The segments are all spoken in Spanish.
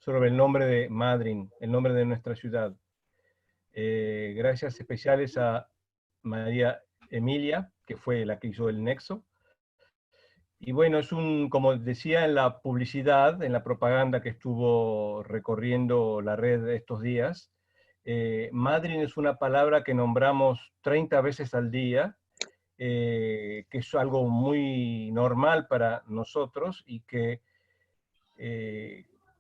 sobre el nombre de Madryn, el nombre de nuestra ciudad. Gracias especiales a María Emilia, que fue la que hizo el nexo. Y bueno, como decía en la publicidad, en la propaganda que estuvo recorriendo la red estos días, Madryn es una palabra que nombramos 30 veces al día, que es algo muy normal para nosotros y que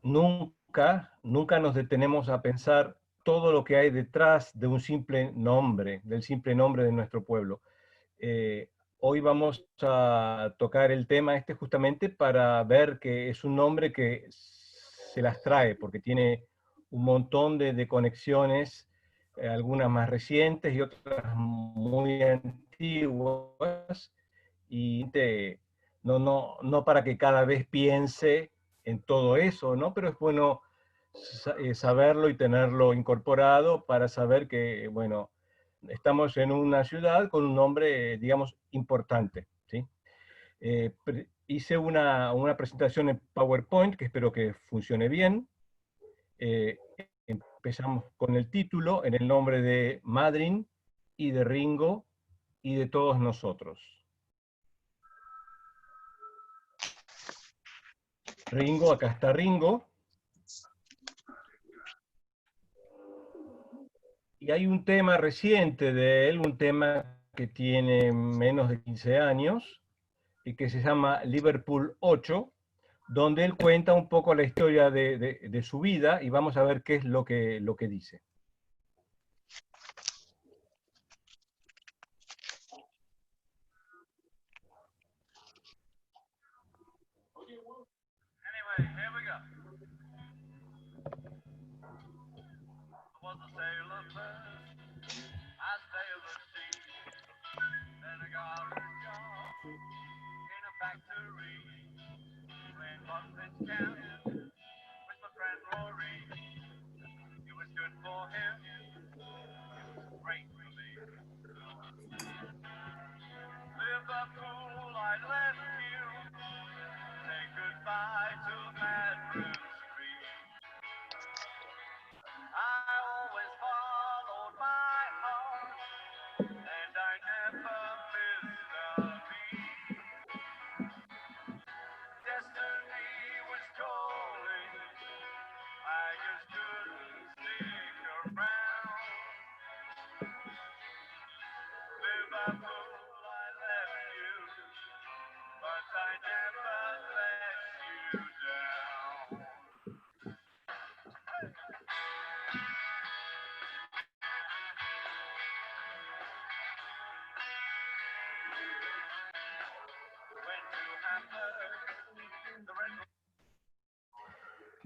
nunca nos detenemos a pensar todo lo que hay detrás de un simple nombre, del simple nombre de nuestro pueblo. Hoy vamos a tocar el tema justamente para ver que es un nombre que se las trae, porque tiene un montón de conexiones, algunas más recientes y otras muy antiguas, y no para que cada vez piense en todo eso, ¿no? Pero es bueno saberlo y tenerlo incorporado para saber que, bueno, estamos en una ciudad con un nombre, digamos, importante, ¿sí? Hice una presentación en PowerPoint que espero que funcione bien. Empezamos con el título, en el nombre de Madryn y de Ringo y de todos nosotros. Ringo, acá está Ringo. Y hay un tema reciente de él, un tema que tiene menos de 15 años, y que se llama Liverpool 8, donde él cuenta un poco la historia de su vida, y vamos a ver qué es lo que dice.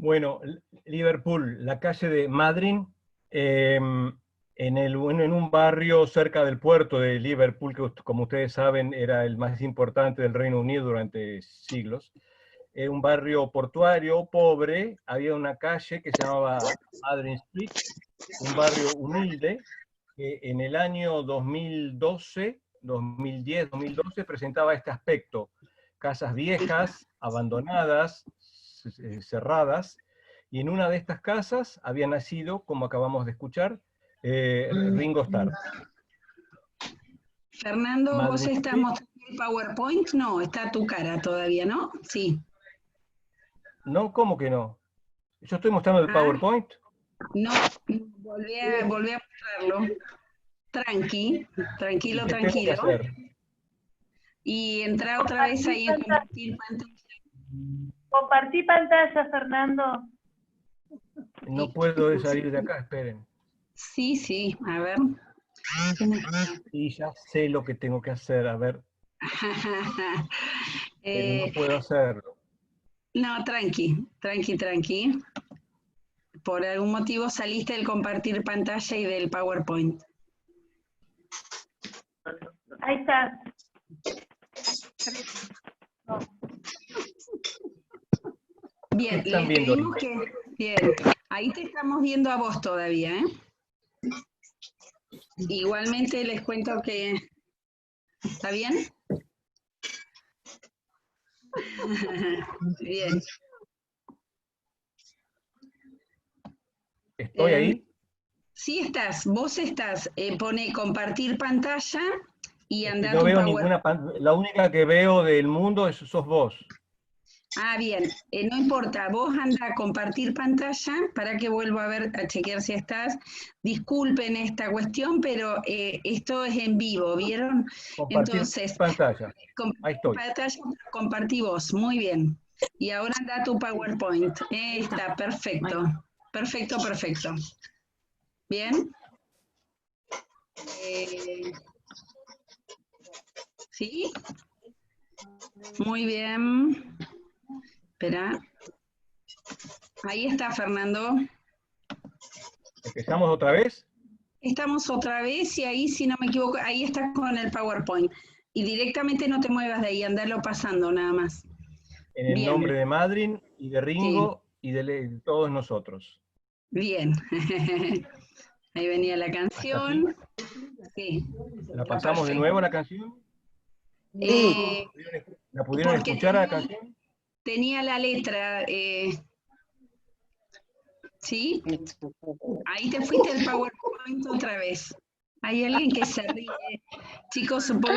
Bueno, Liverpool, la calle de Madryn, en un barrio cerca del puerto de Liverpool, que como ustedes saben era el más importante del Reino Unido durante siglos. Un barrio portuario, pobre, había una calle que se llamaba Madryn Street, un barrio humilde, que en el año 2012, 2010, 2012 presentaba este aspecto: casas viejas, abandonadas, cerradas, y en una de estas casas había nacido, como acabamos de escuchar, Ringo Starr. Fernando, Madryn ¿vos estás Street. mostrando el PowerPoint? No, está tu cara todavía, ¿no? Sí. No, ¿cómo que no? Yo estoy mostrando el PowerPoint. No, volví a mostrarlo. Tranquilo, ¿Qué tengo que hacer? Y entra otra vez ahí en compartir pantalla. Compartí pantalla, Fernando. No puedo salir de acá, esperen. Sí, a ver. Y ya sé lo que tengo que hacer, a ver. Pero no puedo hacerlo. No, tranqui. Por algún motivo saliste del compartir pantalla y del PowerPoint. Ahí está. Bien, les pedimos que... Bien, ahí te estamos viendo a vos todavía, ¿eh? Igualmente les cuento que... ¿Está bien? Bien. ¿Estoy ahí? Sí estás, vos estás, pone compartir pantalla y Es que anda no tu veo PowerPoint. ninguna pantalla. La única que veo del mundo sos vos. Ah, bien, no importa, vos anda a compartir pantalla para que vuelva a ver, a chequear si estás. Disculpen esta cuestión, pero esto es en vivo, ¿vieron? Compartir Entonces, pantalla. Ahí compartir estoy. pantalla, compartí vos, muy bien. Y ahora anda tu PowerPoint. Está, perfecto. Perfecto, perfecto. Bien. ¿Sí? Muy bien. Espera. Ahí está, Fernando. ¿Empezamos otra vez? Estamos otra vez y ahí, si no me equivoco, ahí estás con el PowerPoint. Y directamente no te muevas de ahí, andalo pasando nada más. En el Bien, nombre de Madryn y de sí, Ringo y de todos nosotros. bien. Ahí venía la ¿Hasta aquí? canción. Sí, ¿La está pasamos de perfecto. nuevo la canción? ¿La pudieron Porque escuchar a la canción? tenía la letra, ¿sí? Ahí te fuiste al PowerPoint otra vez. Hay alguien que se ríe. Chicos, supongo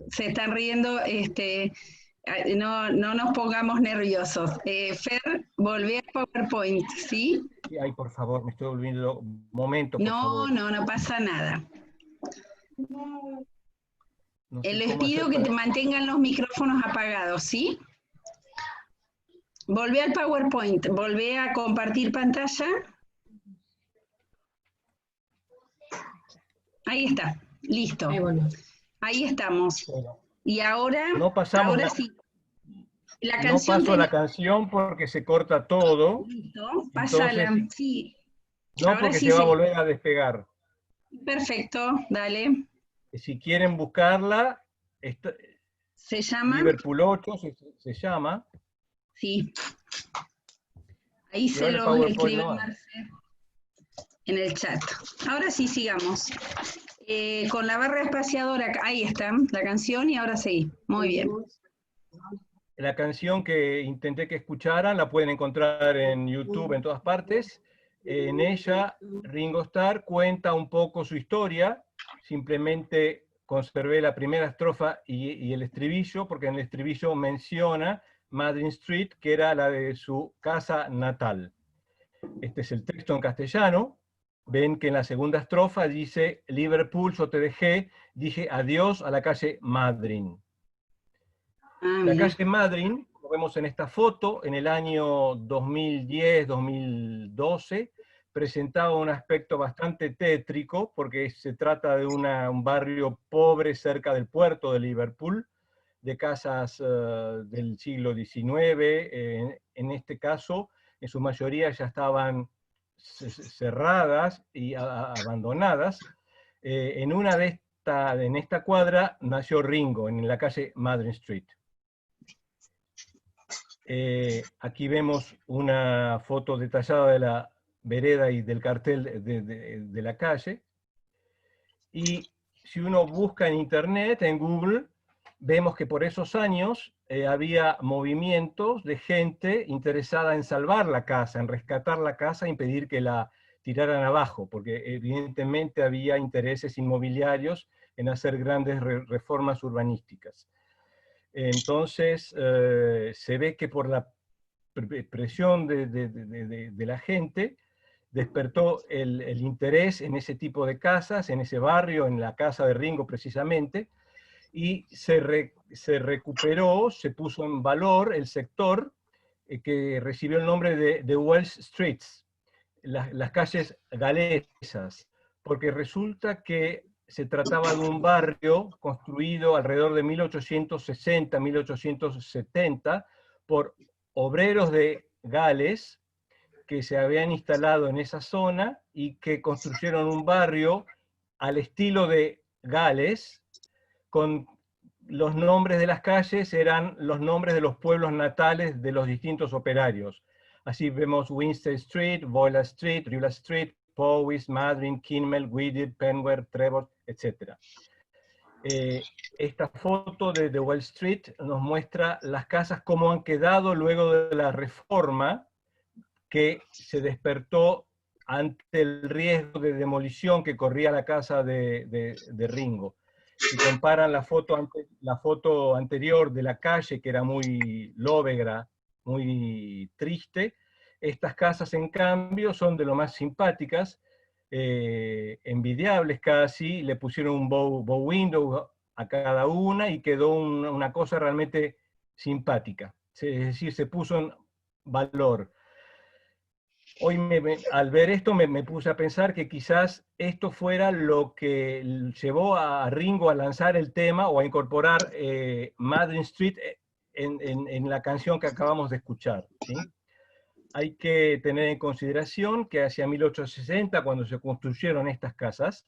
se están riendo. No nos pongamos nerviosos. Fer, volví al PowerPoint, ¿sí? Sí, ay, por favor, me estoy volviendo. Un momento, por favor. No pasa nada. No sé Les cómo pido hacer que para... te mantengan los micrófonos apagados, ¿sí? Volvé al PowerPoint, volvé a compartir pantalla. Ahí está, listo. Ahí estamos. Y ahora, No pasamos ahora la... sí. La No canción paso la tenía... canción porque se corta todo. Listo, pásala. Entonces, Sí, no ahora porque sí se va a se... volver a despegar. Perfecto, dale. Si quieren buscarla, ¿Se llama? Liverpool 8 se llama. Sí. Ahí Y se ahora el los PowerPoint escribe no anda. Marce en el chat. Ahora sí, sigamos. Con la barra espaciadora, ahí está la canción y ahora sí. Muy bien. La canción que intenté que escucharan la pueden encontrar en YouTube en todas partes. En ella, Ringo Starr cuenta un poco su historia. Simplemente conservé la primera estrofa y el estribillo, porque en el estribillo menciona Madryn Street, que era la de su casa natal. Este es el texto en castellano. Ven que en la segunda estrofa dice, Liverpool, yo te dije adiós a la calle Madryn. La calle Madryn, como vemos en esta foto, en el año 2010-2012, presentaba un aspecto bastante tétrico, porque se trata de un barrio pobre cerca del puerto de Liverpool, de casas del siglo XIX, en este caso, en su mayoría ya estaban cerradas y abandonadas. En esta cuadra nació Ringo, en la calle Madryn Street. Aquí vemos una foto detallada de la vereda y del cartel de la calle. Y si uno busca en internet, en Google, vemos que por esos años había movimientos de gente interesada en salvar la casa, en rescatar la casa e impedir que la tiraran abajo, porque evidentemente había intereses inmobiliarios en hacer grandes reformas urbanísticas. Entonces, se ve que por la presión de la gente, despertó el interés en ese tipo de casas, en ese barrio, en la casa de Ringo precisamente, y se recuperó, se puso en valor el sector que recibió el nombre de Wells Streets, las calles galesas, porque resulta que se trataba de un barrio construido alrededor de 1860, 1870, por obreros de Gales que se habían instalado en esa zona y que construyeron un barrio al estilo de Gales, con los nombres de las calles eran los nombres de los pueblos natales de los distintos operarios. Así vemos Winstead Street, Boyla Street, Riula Street, Powys, Madryn, Kinmel, Whittier, Penware, Trevor, etc. Esta foto de Wall Street nos muestra las casas cómo han quedado luego de la reforma, que se despertó ante el riesgo de demolición que corría la casa de Ringo. Si comparan la foto anterior de la calle, que era muy lóbrega, muy triste, estas casas, en cambio, son de lo más simpáticas, envidiables casi. Le pusieron un bow window a cada una y quedó una cosa realmente simpática. Es decir, se puso en valor. Hoy al ver esto me puse a pensar que quizás esto fuera lo que llevó a Ringo a lanzar el tema o a incorporar Madrid Street en la canción que acabamos de escuchar, ¿sí? Hay que tener en consideración que hacia 1860, cuando se construyeron estas casas,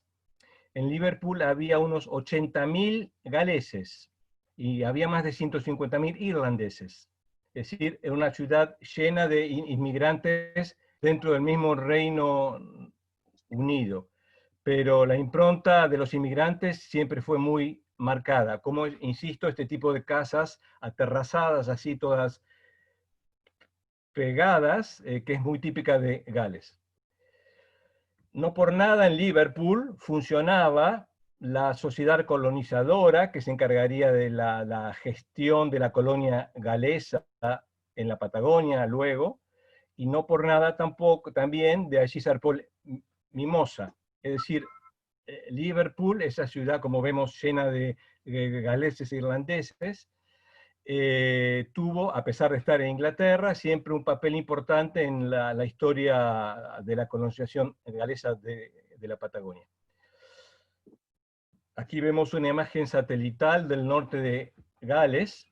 en Liverpool había unos 80.000 galeses y había más de 150.000 irlandeses. Es decir, era una ciudad llena de inmigrantes dentro del mismo Reino Unido. Pero la impronta de los inmigrantes siempre fue muy marcada. Como, insisto, este tipo de casas aterrazadas, así todas pegadas, que es muy típica de Gales. No por nada en Liverpool funcionaba la sociedad colonizadora que se encargaría de la gestión de la colonia galesa en la Patagonia luego, y no por nada tampoco también de allí zarpó Mimosa. Es decir, Liverpool, esa ciudad, como vemos, llena de galeses e irlandeses, tuvo, a pesar de estar en Inglaterra, siempre un papel importante en la historia de la colonización galesa de la Patagonia. Aquí vemos una imagen satelital del norte de Gales,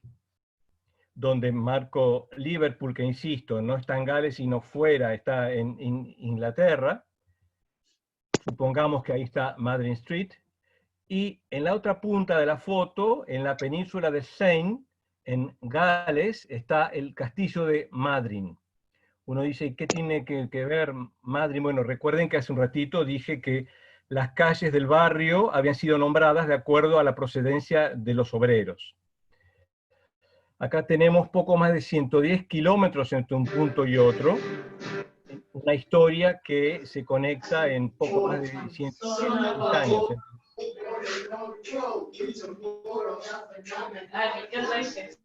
donde marco Liverpool, que insisto, no está en Gales, sino fuera, está en Inglaterra. Supongamos que ahí está Madrid Street. Y en la otra punta de la foto, en la península de Seine, en Gales, está el castillo de Madryn. Uno dice, ¿qué tiene que ver Madryn? Bueno, recuerden que hace un ratito dije que las calles del barrio habían sido nombradas de acuerdo a la procedencia de los obreros. Acá tenemos poco más de 110 kilómetros entre un punto y otro, una historia que se conecta en poco más de 110 años.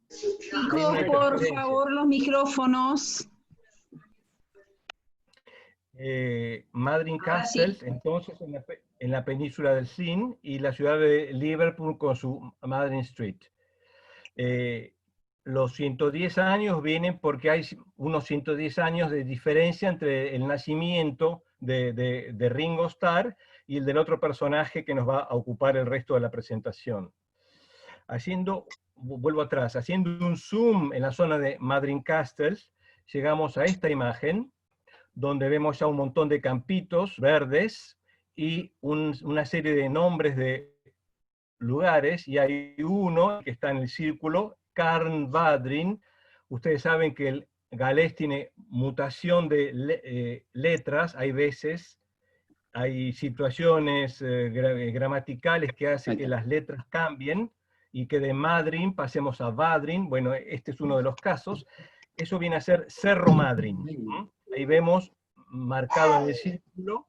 Chicos, por favor, los micrófonos. Madryn Castle, sí. Entonces en la península del Seine, y la ciudad de Liverpool con su Madryn Street. Los 110 años vienen porque hay unos 110 años de diferencia entre el nacimiento de Ringo Starr y el del otro personaje que nos va a ocupar el resto de la presentación. Vuelvo atrás, haciendo un zoom en la zona de Madryn Castle, llegamos a esta imagen, donde vemos ya un montón de campitos verdes y una serie de nombres de lugares, y hay uno que está en el círculo, Carnvadryn. Ustedes saben que el galés tiene mutación de letras, hay veces, hay situaciones gramaticales que hacen que las letras cambien, y que de Madryn pasemos a Vadryn. Bueno, este es uno de los casos. Eso viene a ser Cerro Madryn. Ahí vemos marcado en el círculo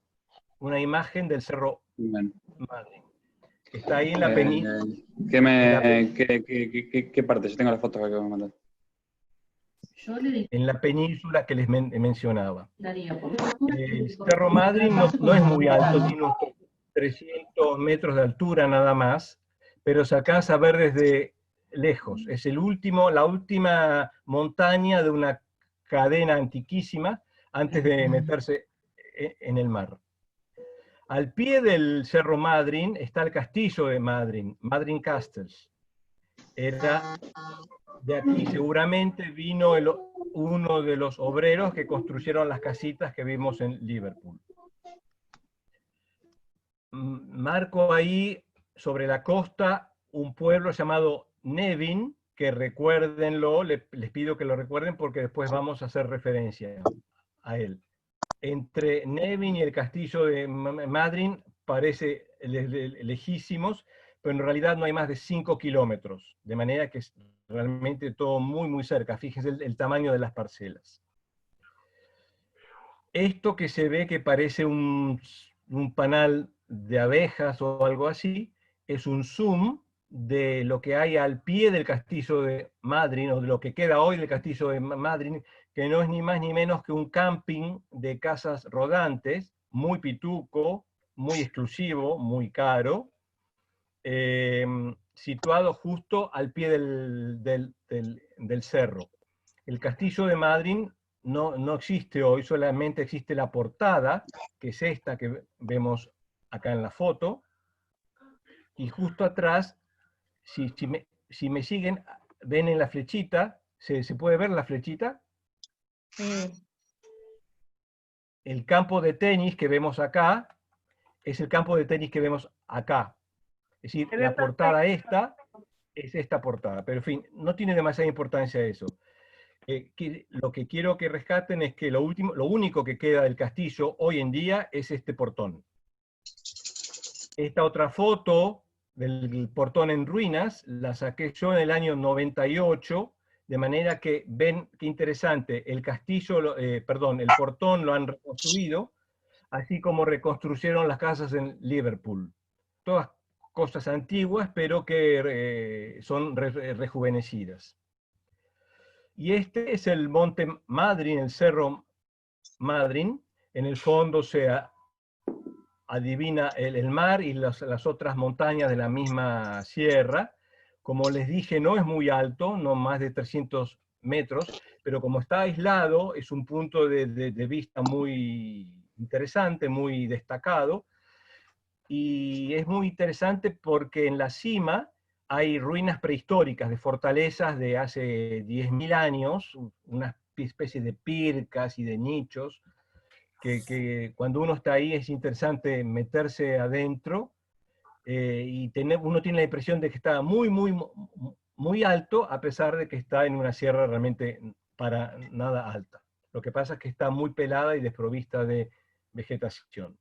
una imagen del Cerro Madryn. Está ahí en la península. ¿Qué parte? Yo tengo las fotos que me mandan. En la península que les mencionaba. El Cerro Madryn no es muy alto, tiene unos 300 metros de altura nada más, pero se alcanza a ver desde lejos. Es la última montaña de una cadena antiquísima antes de meterse en el mar. Al pie del Cerro Madryn está el castillo de Madryn, Madryn Castle. Era de aquí, seguramente vino uno de los obreros que construyeron las casitas que vimos en Liverpool. Marco ahí, sobre la costa, un pueblo llamado Nevin, que recuérdenlo, les pido que lo recuerden porque después vamos a hacer referencia a él. Entre Nevin y el castillo de Madryn parece lejísimos, pero en realidad no hay más de 5 kilómetros, de manera que es realmente todo muy, muy cerca. Fíjense el tamaño de las parcelas. Esto que se ve que parece un panal de abejas o algo así, es un zoom de lo que hay al pie del castillo de Madryn, o de lo que queda hoy del castillo de Madryn, que no es ni más ni menos que un camping de casas rodantes, muy pituco, muy exclusivo, muy caro, situado justo al pie del cerro. El castillo de Madryn no existe hoy, solamente existe la portada, que es esta que vemos acá en la foto, y justo atrás, si me siguen, ven en la flechita, ¿se puede ver la flechita? El campo de tenis que vemos acá es el campo de tenis que vemos acá. Es decir, Se ve la portada perfecto. esta es esta portada, pero en fin, no tiene demasiada importancia eso. Lo que quiero que rescaten es que lo único que queda del castillo hoy en día es este portón. Esta otra foto del portón en ruinas la saqué yo en el año 98, de manera que ven qué interesante, el castillo, perdón, el portón lo han reconstruido, así como reconstruyeron las casas en Liverpool. Todas cosas antiguas, pero que son rejuvenecidas. Y este es el monte Madryn, el cerro Madryn. En el fondo se adivina el mar y las otras montañas de la misma sierra. Como les dije, no es muy alto, no más de 300 metros, pero como está aislado, es un punto de vista muy interesante, muy destacado. Y es muy interesante porque en la cima hay ruinas prehistóricas de fortalezas de hace 10.000 años, una especie de pircas y de nichos, que cuando uno está ahí es interesante meterse adentro, y uno tiene la impresión de que está muy alto, a pesar de que está en una sierra realmente para nada alta. Lo que pasa es que está muy pelada y desprovista de vegetación.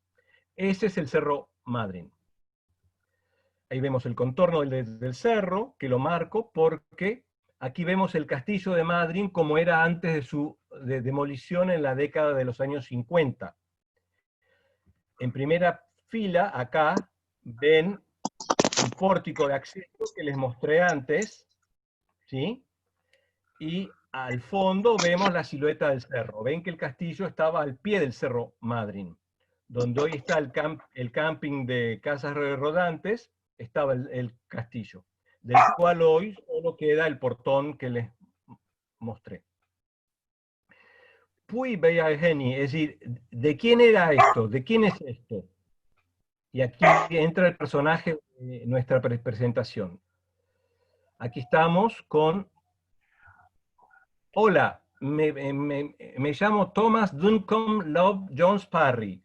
Ese es el Cerro Madryn. Ahí vemos el contorno del cerro, que lo marco porque aquí vemos el castillo de Madryn como era antes de su demolición en la década de los años 50. En primera fila, acá, ven el pórtico de acceso que les mostré antes, ¿sí? Y al fondo vemos la silueta del cerro. Ven que el castillo estaba al pie del Cerro Madryn. Donde hoy está el camping de casas rodantes, estaba el castillo, del cual hoy solo queda el portón que les mostré. Puy Bella Geni, es decir, ¿de quién era esto? ¿De quién es esto? Y aquí entra el personaje de nuestra presentación. Aquí estamos con... Hola, me llamo Thomas Duncombe Love Jones Parry,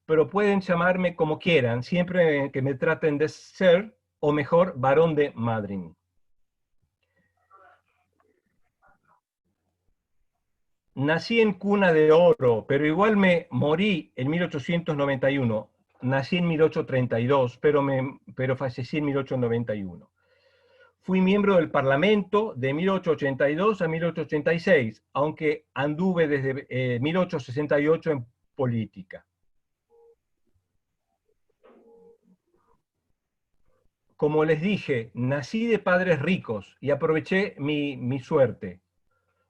pero pueden llamarme como quieran, siempre que me traten de ser, o mejor, varón de Madryn. Nací en cuna de oro, pero igual me morí en 1891. Nací en 1832, pero fallecí en 1891. Fui miembro del Parlamento de 1882 a 1886, aunque anduve desde 1868 en política. Como les dije, nací de padres ricos y aproveché mi suerte.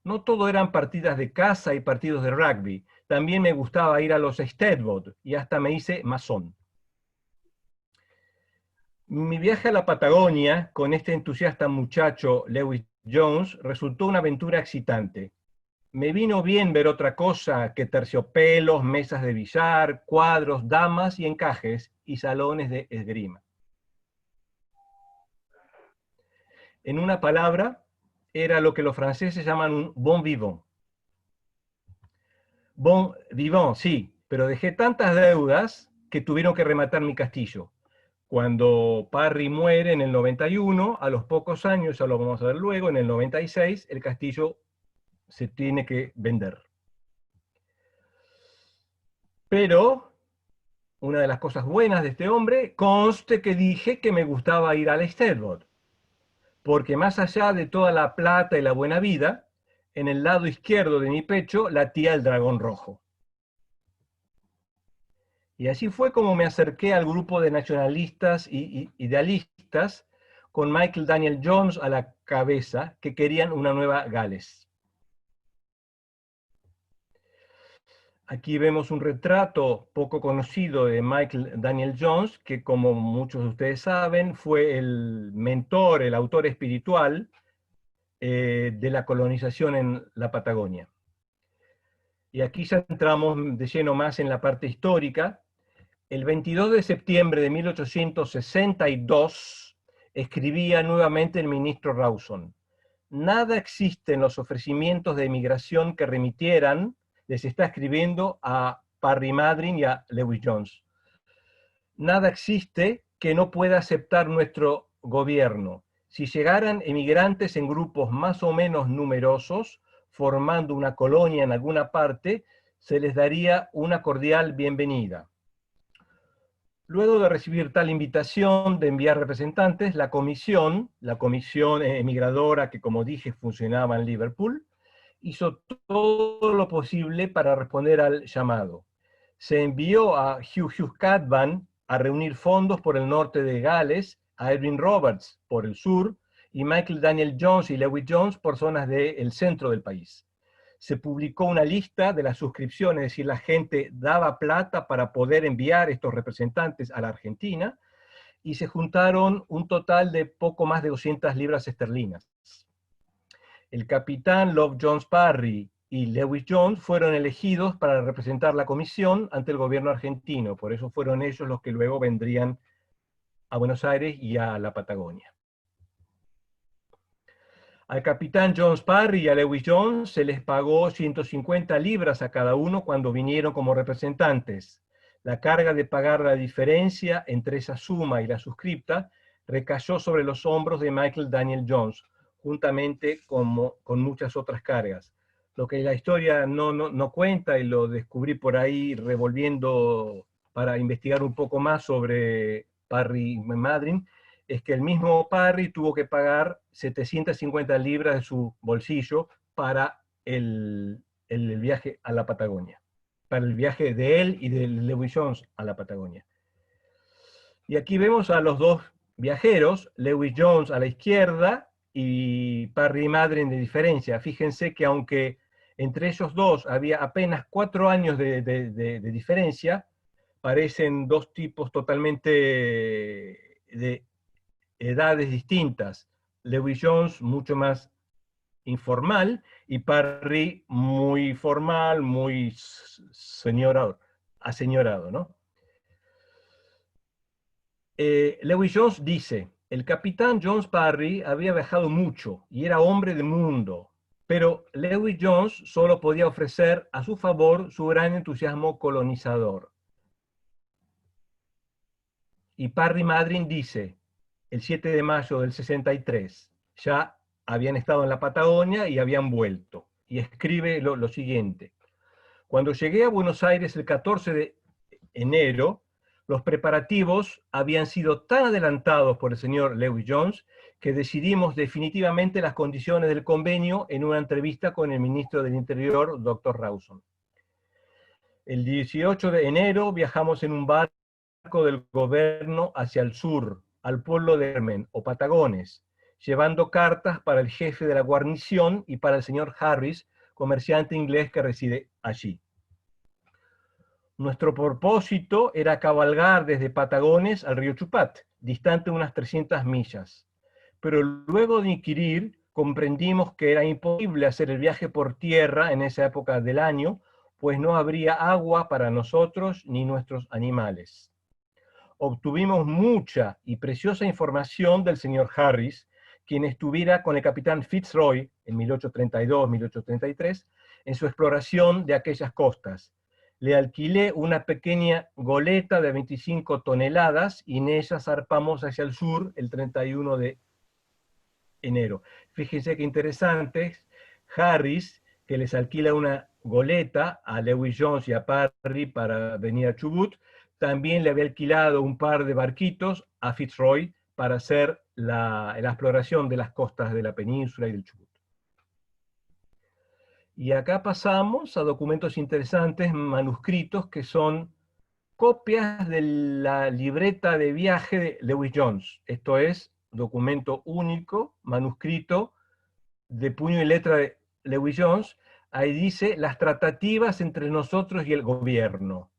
No todo eran partidas de caza y partidos de rugby. También me gustaba ir a los Steadboat y hasta me hice masón. Mi viaje a la Patagonia con este entusiasta muchacho Lewis Jones resultó una aventura excitante. Me vino bien ver otra cosa que terciopelos, mesas de billar, cuadros, damas y encajes y salones de esgrima. En una palabra, era lo que los franceses llaman un bon vivant. Bon vivant, sí, pero dejé tantas deudas que tuvieron que rematar mi castillo. Cuando Parry muere en el 91, a los pocos años, ya lo vamos a ver luego, en el 96, el castillo se tiene que vender. Pero una de las cosas buenas de este hombre, conste que dije que me gustaba ir al Steadboat, porque más allá de toda la plata y la buena vida, en el lado izquierdo de mi pecho latía el dragón rojo. Y así fue como me acerqué al grupo de nacionalistas y idealistas, con Michael Daniel Jones a la cabeza, que querían una nueva Gales. Aquí vemos un retrato poco conocido de Michael Daniel Jones, que como muchos de ustedes saben, fue el mentor, el autor espiritual de la colonización en la Patagonia. Y aquí ya entramos de lleno más en la parte histórica. El 22 de septiembre de 1862 escribía nuevamente el ministro Rawson: nada existe en los ofrecimientos de emigración que remitieran, les está escribiendo a Parry Madryn y a Lewis Jones, nada existe que no pueda aceptar nuestro gobierno. Si llegaran emigrantes en grupos más o menos numerosos, formando una colonia en alguna parte, se les daría una cordial bienvenida. Luego de recibir tal invitación de enviar representantes, la comisión emigradora que, como dije, funcionaba en Liverpool, hizo todo lo posible para responder al llamado. Se envió a Hugh Cadvan a reunir fondos por el norte de Gales, a Edwin Roberts por el sur, y Michael Daniel Jones y Lewis Jones por zonas del centro del país. Se publicó una lista de las suscripciones, es decir, la gente daba plata para poder enviar estos representantes a la Argentina, y se juntaron un total de poco más de 200 libras esterlinas. El capitán Love Jones Parry y Lewis Jones fueron elegidos para representar la comisión ante el gobierno argentino, por eso fueron ellos los que luego vendrían a Buenos Aires y a la Patagonia. Al capitán Jones Parry y a Lewis Jones se les pagó 150 libras a cada uno cuando vinieron como representantes. La carga de pagar la diferencia entre esa suma y la suscripta recayó sobre los hombros de Michael Daniel Jones, juntamente con muchas otras cargas. Lo que la historia no cuenta, y lo descubrí por ahí revolviendo para investigar un poco más sobre Parry y Madryn, es que el mismo Parry tuvo que pagar 750 libras de su bolsillo para el viaje a la Patagonia, para el viaje de él y de Lewis Jones a la Patagonia. Y aquí vemos a los dos viajeros, Lewis Jones a la izquierda y Parry y Madryn de diferencia. Fíjense que aunque entre ellos dos había apenas 4 años de diferencia, parecen dos tipos totalmente de edades distintas. Lewis Jones mucho más informal y Parry muy formal, muy aseñorado, ¿no? Lewis Jones dice: el capitán Jones Parry había viajado mucho y era hombre de mundo, pero Lewis Jones solo podía ofrecer a su favor su gran entusiasmo colonizador. Y Parry Madryn dice, el 7 de mayo del 63, ya habían estado en la Patagonia y habían vuelto. Y escribe lo siguiente: cuando llegué a Buenos Aires el 14 de enero, los preparativos habían sido tan adelantados por el señor Lewis Jones que decidimos definitivamente las condiciones del convenio en una entrevista con el ministro del Interior, Dr. Rawson. El 18 de enero viajamos en un barco del gobierno hacia el sur, al pueblo de Hermen o Patagones, llevando cartas para el jefe de la guarnición y para el señor Harris, comerciante inglés que reside allí. Nuestro propósito era cabalgar desde Patagones al río Chupat, distante unas 300 millas. Pero luego de inquirir, comprendimos que era imposible hacer el viaje por tierra en esa época del año, pues no habría agua para nosotros ni nuestros animales. Obtuvimos mucha y preciosa información del señor Harris, quien estuviera con el capitán Fitzroy en 1832-1833 en su exploración de aquellas costas. Le alquilé una pequeña goleta de 25 toneladas y en ella zarpamos hacia el sur el 31 de enero. Fíjense qué interesante, Harris, que les alquila una goleta a Lewis Jones y a Parry para venir a Chubut, también le había alquilado un par de barquitos a Fitzroy para hacer la exploración de las costas de la península y del Chubut. Y acá pasamos a documentos interesantes, manuscritos, que son copias de la libreta de viaje de Lewis Jones. Esto es documento único, manuscrito, de puño y letra de Lewis Jones. Ahí dice las tratativas entre nosotros y el gobierno.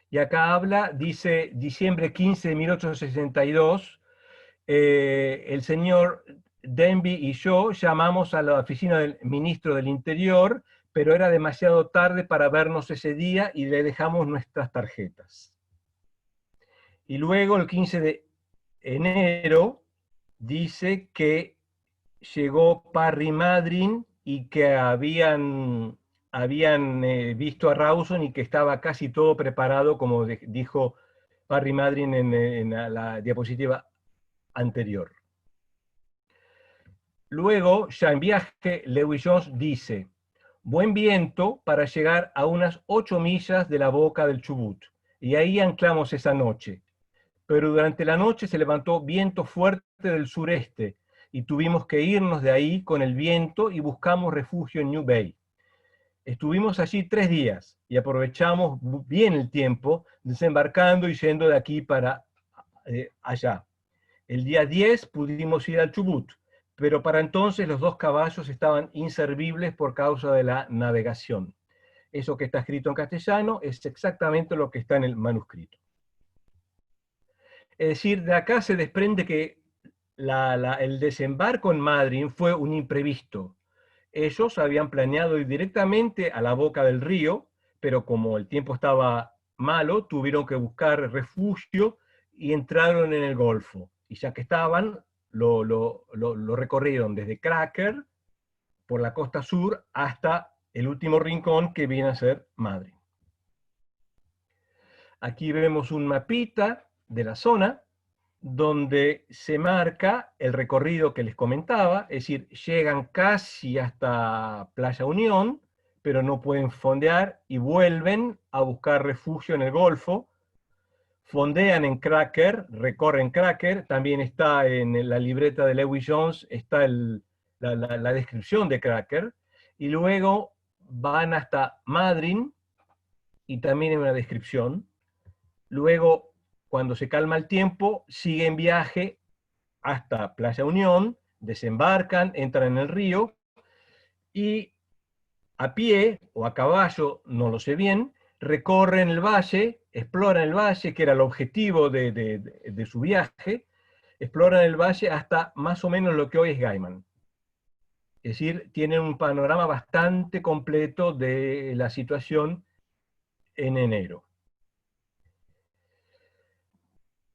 Y acá habla, dice, diciembre 15 de 1862, el señor Denby y yo llamamos a la oficina del ministro del Interior, pero era demasiado tarde para vernos ese día y le dejamos nuestras tarjetas. Y luego, el 15 de enero, dice que llegó Parry Madryn y que habían visto a Rawson y que estaba casi todo preparado, como dijo Parry Madryn en la diapositiva anterior. Luego, ya en viaje, Lewis Jones dice: buen viento para llegar a unas 8 millas de la boca del Chubut, y ahí anclamos esa noche. Pero durante la noche se levantó viento fuerte del sureste, y tuvimos que irnos de ahí con el viento y buscamos refugio en New Bay. Estuvimos allí 3 días y aprovechamos bien el tiempo, desembarcando y yendo de aquí para allá. El día 10 pudimos ir al Chubut, pero para entonces los 2 caballos estaban inservibles por causa de la navegación. Eso que está escrito en castellano es exactamente lo que está en el manuscrito. Es decir, de acá se desprende que el desembarco en Madryn fue un imprevisto. Ellos habían planeado ir directamente a la boca del río, pero como el tiempo estaba malo, tuvieron que buscar refugio y entraron en el Golfo. Y ya que estaban, lo recorrieron desde Cracker, por la costa sur, hasta el último rincón que viene a ser Madryn. Aquí vemos un mapita de la zona, donde se marca el recorrido que les comentaba, es decir, llegan casi hasta Playa Unión, pero no pueden fondear y vuelven a buscar refugio en el Golfo, fondean en Cracker, recorren Cracker, también está en la libreta de Lewis Jones, está la descripción de Cracker, y luego van hasta Madryn, y también hay una descripción. Luego, cuando se calma el tiempo, siguen viaje hasta Playa Unión, desembarcan, entran en el río, y a pie o a caballo, no lo sé bien, recorren el valle, exploran el valle, que era el objetivo de su viaje, exploran el valle hasta más o menos lo que hoy es Gaiman. Es decir, tienen un panorama bastante completo de la situación en enero.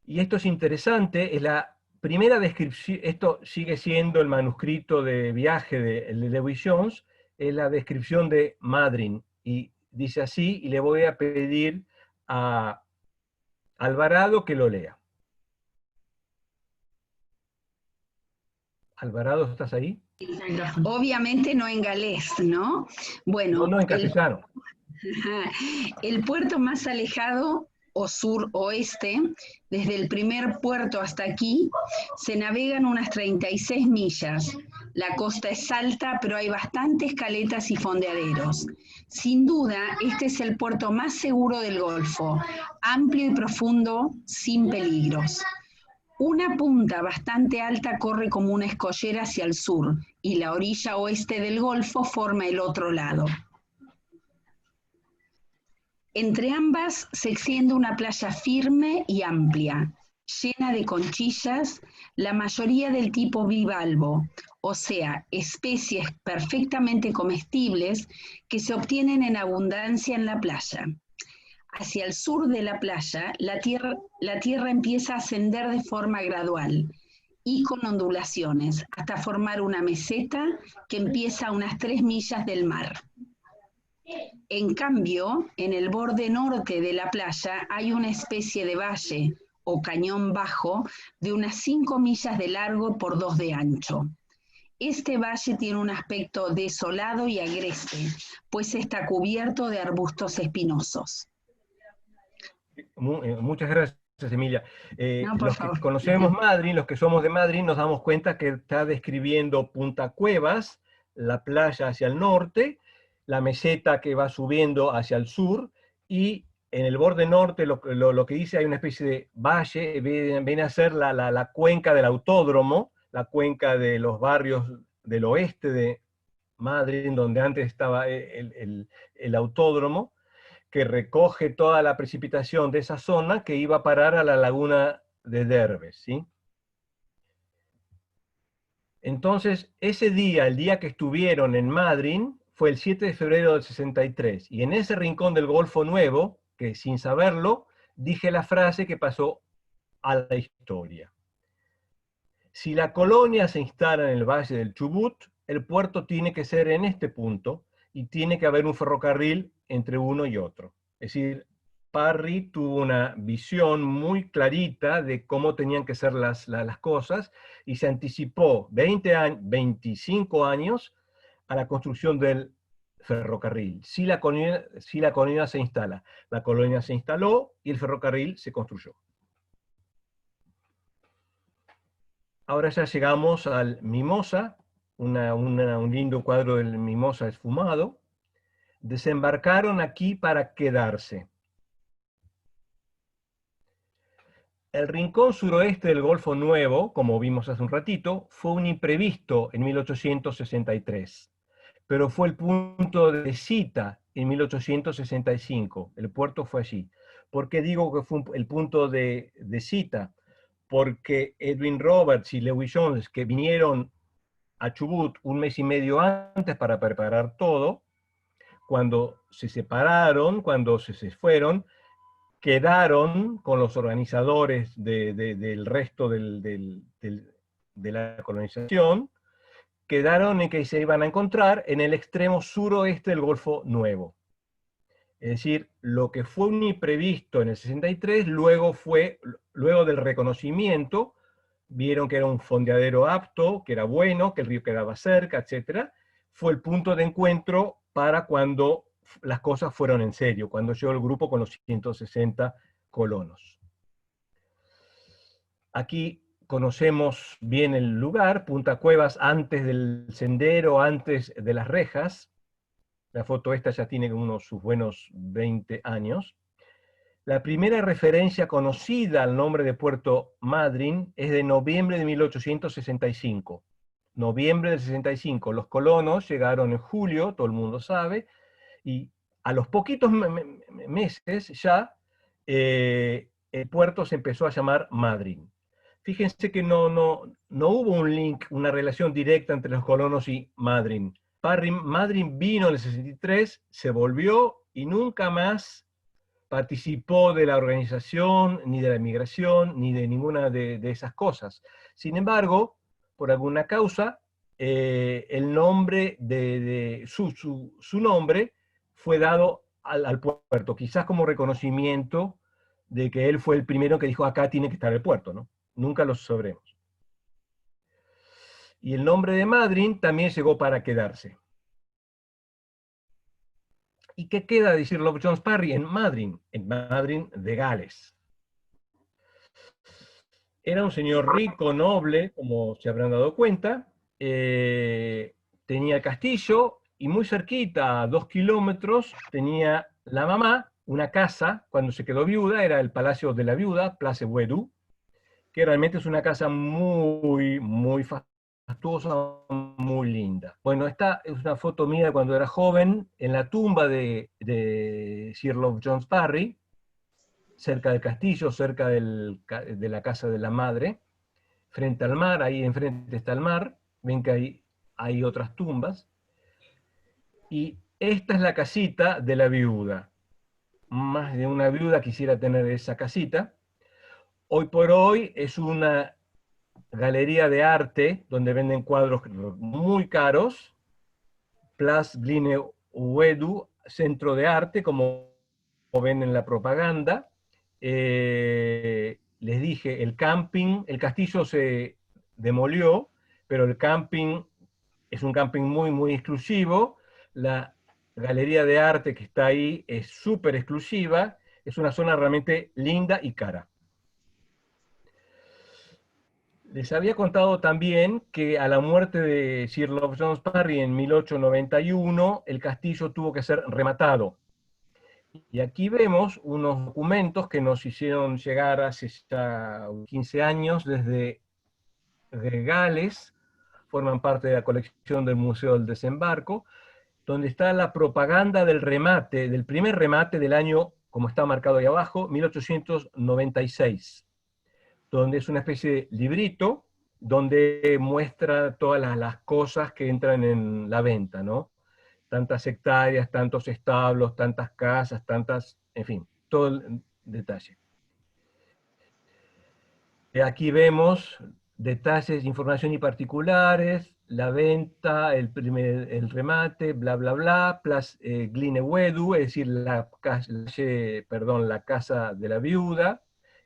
Y esto es interesante, es la primera descripción, esto sigue siendo el manuscrito de viaje de Lewis Jones, es la descripción de Madryn, y dice así, y le voy a pedir a Alvarado que lo lea. Alvarado, ¿estás ahí? Obviamente no en galés, ¿no? Bueno, No, en castellano. El puerto más alejado o sur-oeste, desde el primer puerto hasta aquí, se navegan unas 36 millas. La costa es alta, pero hay bastantes caletas y fondeaderos. Sin duda, este es el puerto más seguro del Golfo, amplio y profundo, sin peligros. Una punta bastante alta corre como una escollera hacia el sur, y la orilla oeste del Golfo forma el otro lado. Entre ambas se extiende una playa firme y amplia, llena de conchillas, la mayoría del tipo bivalvo, o sea, especies perfectamente comestibles que se obtienen en abundancia en la playa. Hacia el sur de la playa, la tierra empieza a ascender de forma gradual y con ondulaciones, hasta formar una meseta que empieza a unas 3 millas del mar. En cambio, en el borde norte de la playa hay una especie de valle o cañón bajo de unas 5 millas de largo por 2 de ancho. Este valle tiene un aspecto desolado y agreste, pues está cubierto de arbustos espinosos. Muchas gracias, Emilia. Los favor. que conocemos Madryn, los que somos de Madryn, nos damos cuenta que está describiendo Punta Cuevas, la playa hacia el norte, la meseta que va subiendo hacia el sur, y en el borde norte lo que dice hay una especie de valle, viene a ser la cuenca del autódromo, la cuenca de los barrios del oeste de Madrid, donde antes estaba el autódromo, que recoge toda la precipitación de esa zona que iba a parar a la laguna de Derbe, ¿sí? Entonces, ese día, el día que estuvieron en Madrid, fue el 7 de febrero del 63, y en ese rincón del Golfo Nuevo, que sin saberlo, dije la frase que pasó a la historia. Si la colonia se instala en el Valle del Chubut, el puerto tiene que ser en este punto, y tiene que haber un ferrocarril entre uno y otro. Es decir, Parry tuvo una visión muy clarita de cómo tenían que ser las cosas, y se anticipó 25 años a la construcción del ferrocarril. Si la colonia se instala, la colonia se instaló y el ferrocarril se construyó. Ahora ya llegamos al Mimosa, un lindo cuadro del Mimosa esfumado. Desembarcaron aquí para quedarse. El rincón suroeste del Golfo Nuevo, como vimos hace un ratito, fue un imprevisto en 1863, pero fue el punto de cita en 1865. El puerto fue allí. ¿Por qué digo que fue el punto de cita? Porque Edwin Roberts y Lewis Jones, que vinieron a Chubut un mes y medio antes para preparar todo, cuando se separaron, cuando se fueron, quedaron con los organizadores del resto de la colonización, quedaron en que se iban a encontrar en el extremo suroeste del Golfo Nuevo. Es decir, lo que fue un imprevisto en el 63, luego del reconocimiento, vieron que era un fondeadero apto, que era bueno, que el río quedaba cerca, etc. Fue el punto de encuentro para cuando las cosas fueron en serio, cuando llegó el grupo con los 160 colonos. Aquí conocemos bien el lugar, Punta Cuevas, antes del sendero, antes de las rejas. La foto esta ya tiene sus buenos 20 años. La primera referencia conocida al nombre de Puerto Madryn es de noviembre de 1865. Noviembre del 65. Los colonos llegaron en julio, todo el mundo sabe, y a los poquitos meses ya el puerto se empezó a llamar Madryn. Fíjense que no hubo un link, una relación directa entre los colonos y Madryn. Madryn vino en el 63, se volvió y nunca más participó de la organización, ni de la migración, ni de ninguna de esas cosas. Sin embargo, por alguna causa, el nombre su nombre fue dado al puerto, quizás como reconocimiento de que él fue el primero que dijo acá tiene que estar el puerto, ¿no? Nunca lo sabremos. Y el nombre de Madryn también llegó para quedarse. ¿Y qué queda de Sir Love Jones Parry en Madryn de Gales? Era un señor rico, noble, como se habrán dado cuenta, tenía el castillo, y muy cerquita, a 2 kilómetros, tenía la mamá, una casa, cuando se quedó viuda, era el Palacio de la Viuda, Place Wedú, que realmente es una casa muy, muy fastuosa, muy linda. Bueno, esta es una foto mía cuando era joven, en la tumba de Sir Love Jones Parry, cerca del castillo, cerca de la casa de la madre, frente al mar, ahí enfrente está el mar, ven que hay otras tumbas, y esta es la casita de la viuda. Más de una viuda quisiera tener esa casita. Hoy por hoy es una galería de arte donde venden cuadros muy caros, Place Gline Wedu, centro de arte, como ven en la propaganda. Les dije, el castillo se demolió, pero el camping es un camping muy, muy exclusivo. La galería de arte que está ahí es súper exclusiva, es una zona realmente linda y cara. Les había contado también que a la muerte de Sir Love Jones Parry en 1891, el castillo tuvo que ser rematado. Y aquí vemos unos documentos que nos hicieron llegar hace ya 15 años desde Gales, forman parte de la colección del Museo del Desembarco, donde está la propaganda del remate, del primer remate del año, como está marcado ahí abajo, 1896, donde es una especie de librito donde muestra todas las cosas que entran en la venta, ¿no? Tantas hectáreas, tantos establos, tantas casas, tantas, en fin, todo el detalle. Aquí vemos detalles, información y particulares, la venta, el remate, bla, bla, bla, plus Glinewedu, es decir, la casa de la viuda.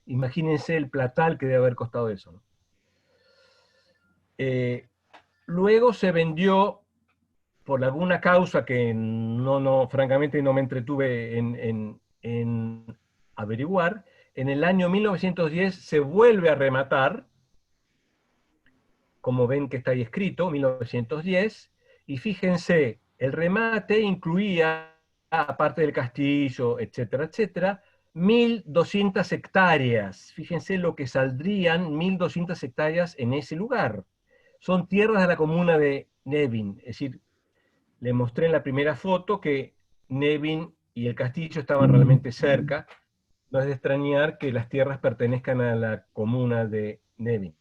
Imagínense el platal que debe haber costado eso, ¿no? Luego se vendió por alguna causa que francamente no me entretuve en averiguar. En el año 1910 se vuelve a rematar, como ven que está ahí escrito, 1910, y fíjense, el remate incluía, aparte del castillo, etcétera, etcétera, 1.200 hectáreas. Fíjense lo que saldrían 1.200 hectáreas en ese lugar. Son tierras de la comuna de Nevin, es decir, le mostré en la primera foto que Nevin y el castillo estaban realmente cerca. No es de extrañar que las tierras pertenezcan a la comuna de Nevin.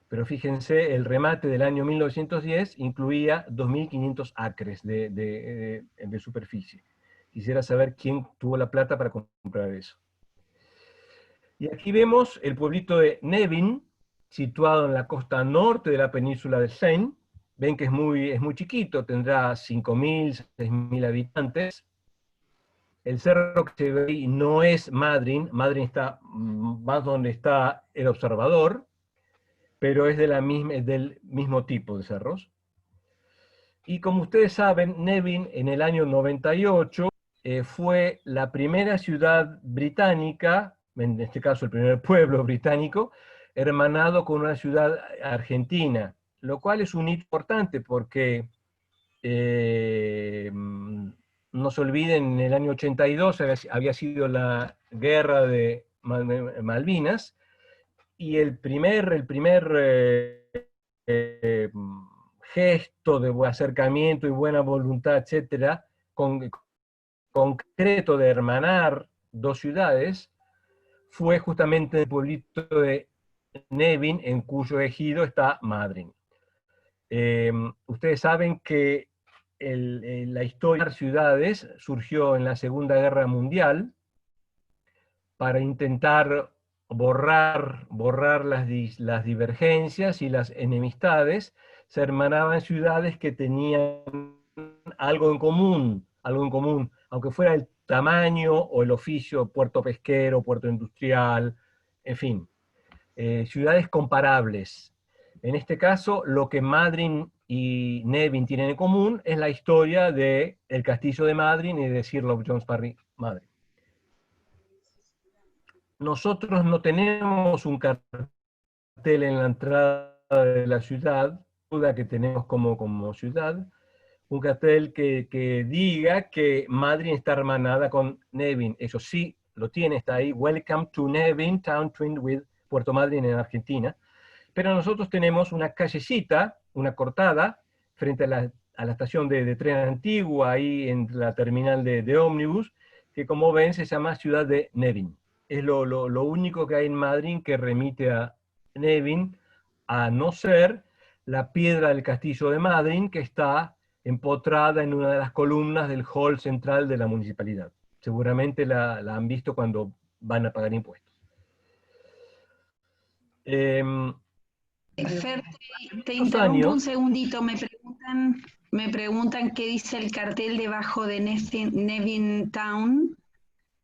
Pero fíjense, el remate del año 1910 incluía 2.500 acres de superficie. Quisiera saber quién tuvo la plata para comprar eso. Y aquí vemos el pueblito de Nevin, situado en la costa norte de la península de Seine. Ven que es muy chiquito, tendrá 5.000, 6.000 habitantes. El cerro que se ve ahí no es Madryn, Madryn está más donde está el observador, pero es del mismo tipo de cerros. Y como ustedes saben, Nevin en el año 98 fue la primera ciudad británica, en este caso el primer pueblo británico, hermanado con una ciudad argentina, lo cual es un hito importante porque no se olviden, en el año 82 había sido la guerra de Malvinas, y el primer gesto de acercamiento y buena voluntad, etcétera, concreto de hermanar dos ciudades, fue justamente el pueblito de Nevin, en cuyo ejido está Madryn. Ustedes saben que la historia de las ciudades surgió en la Segunda Guerra Mundial para intentar borrar las divergencias y las enemistades. Se hermanaban ciudades que tenían algo en común, aunque fuera el tamaño o el oficio, puerto pesquero, puerto industrial, en fin, ciudades comparables. En este caso, lo que Madryn y Nevin tienen en común es la historia del castillo de Madryn y de Sir Love Jones Parry Madryn. Nosotros no tenemos un cartel en la entrada de la ciudad, que tenemos como ciudad, un cartel que diga que Madryn está hermanada con Nevin. Eso sí, lo tiene, está ahí, Welcome to Nevin, Town Twinned with Puerto Madryn en Argentina. Pero nosotros tenemos una callecita, una cortada, frente a la estación de tren antigua, ahí en la terminal de ómnibus, que como ven se llama Ciudad de Nevin. Es lo único que hay en Madryn que remite a Nevin, a no ser la piedra del castillo de Madryn, que está empotrada en una de las columnas del hall central de la municipalidad. Seguramente la han visto cuando van a pagar impuestos. Fer, te interrumpo un segundito, me preguntan qué dice el cartel debajo de Nevin Town,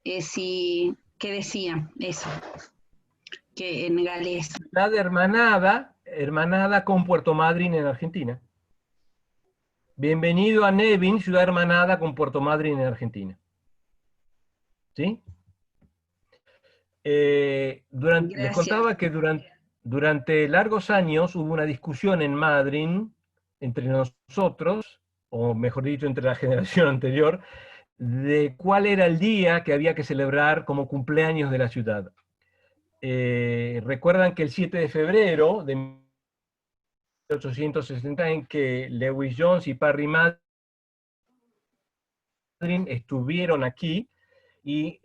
qué decía eso, que en galés. Ciudad hermanada con Puerto Madryn en Argentina. Bienvenido a Nevin, ciudad hermanada con Puerto Madryn en Argentina. ¿Sí? Les contaba que durante largos años hubo una discusión en Madryn entre nosotros, o mejor dicho, entre la generación anterior, de cuál era el día que había que celebrar como cumpleaños de la ciudad. Recuerdan que el 7 de febrero de 1860, en que Lewis Jones y Parry Madryn estuvieron aquí y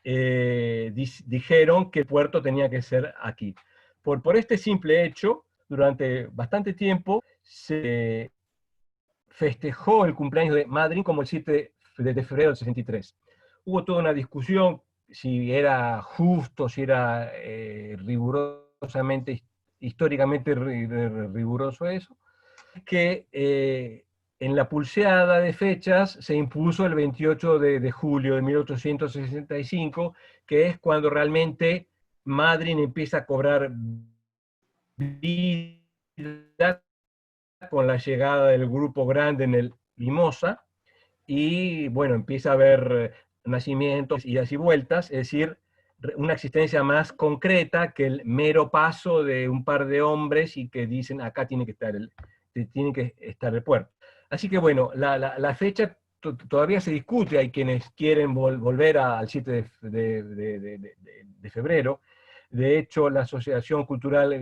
dijeron que el puerto tenía que ser aquí. Por este simple hecho, durante bastante tiempo se festejó el cumpleaños de Madryn como el 7 de febrero del 63. Hubo toda una discusión si era justo, si era rigurosamente, históricamente riguroso eso, que en la pulseada de fechas se impuso el 28 de julio de 1865, que es cuando realmente Madryn empieza a cobrar vida con la llegada del grupo grande en el Mimosa, y bueno, empieza a haber nacimientos, idas y vueltas, es decir, una existencia más concreta que el mero paso de un par de hombres y que dicen acá tiene que estar el puerto. Así que bueno, la fecha todavía se discute, hay quienes quieren volver al 7 de febrero. De hecho, la Asociación Cultural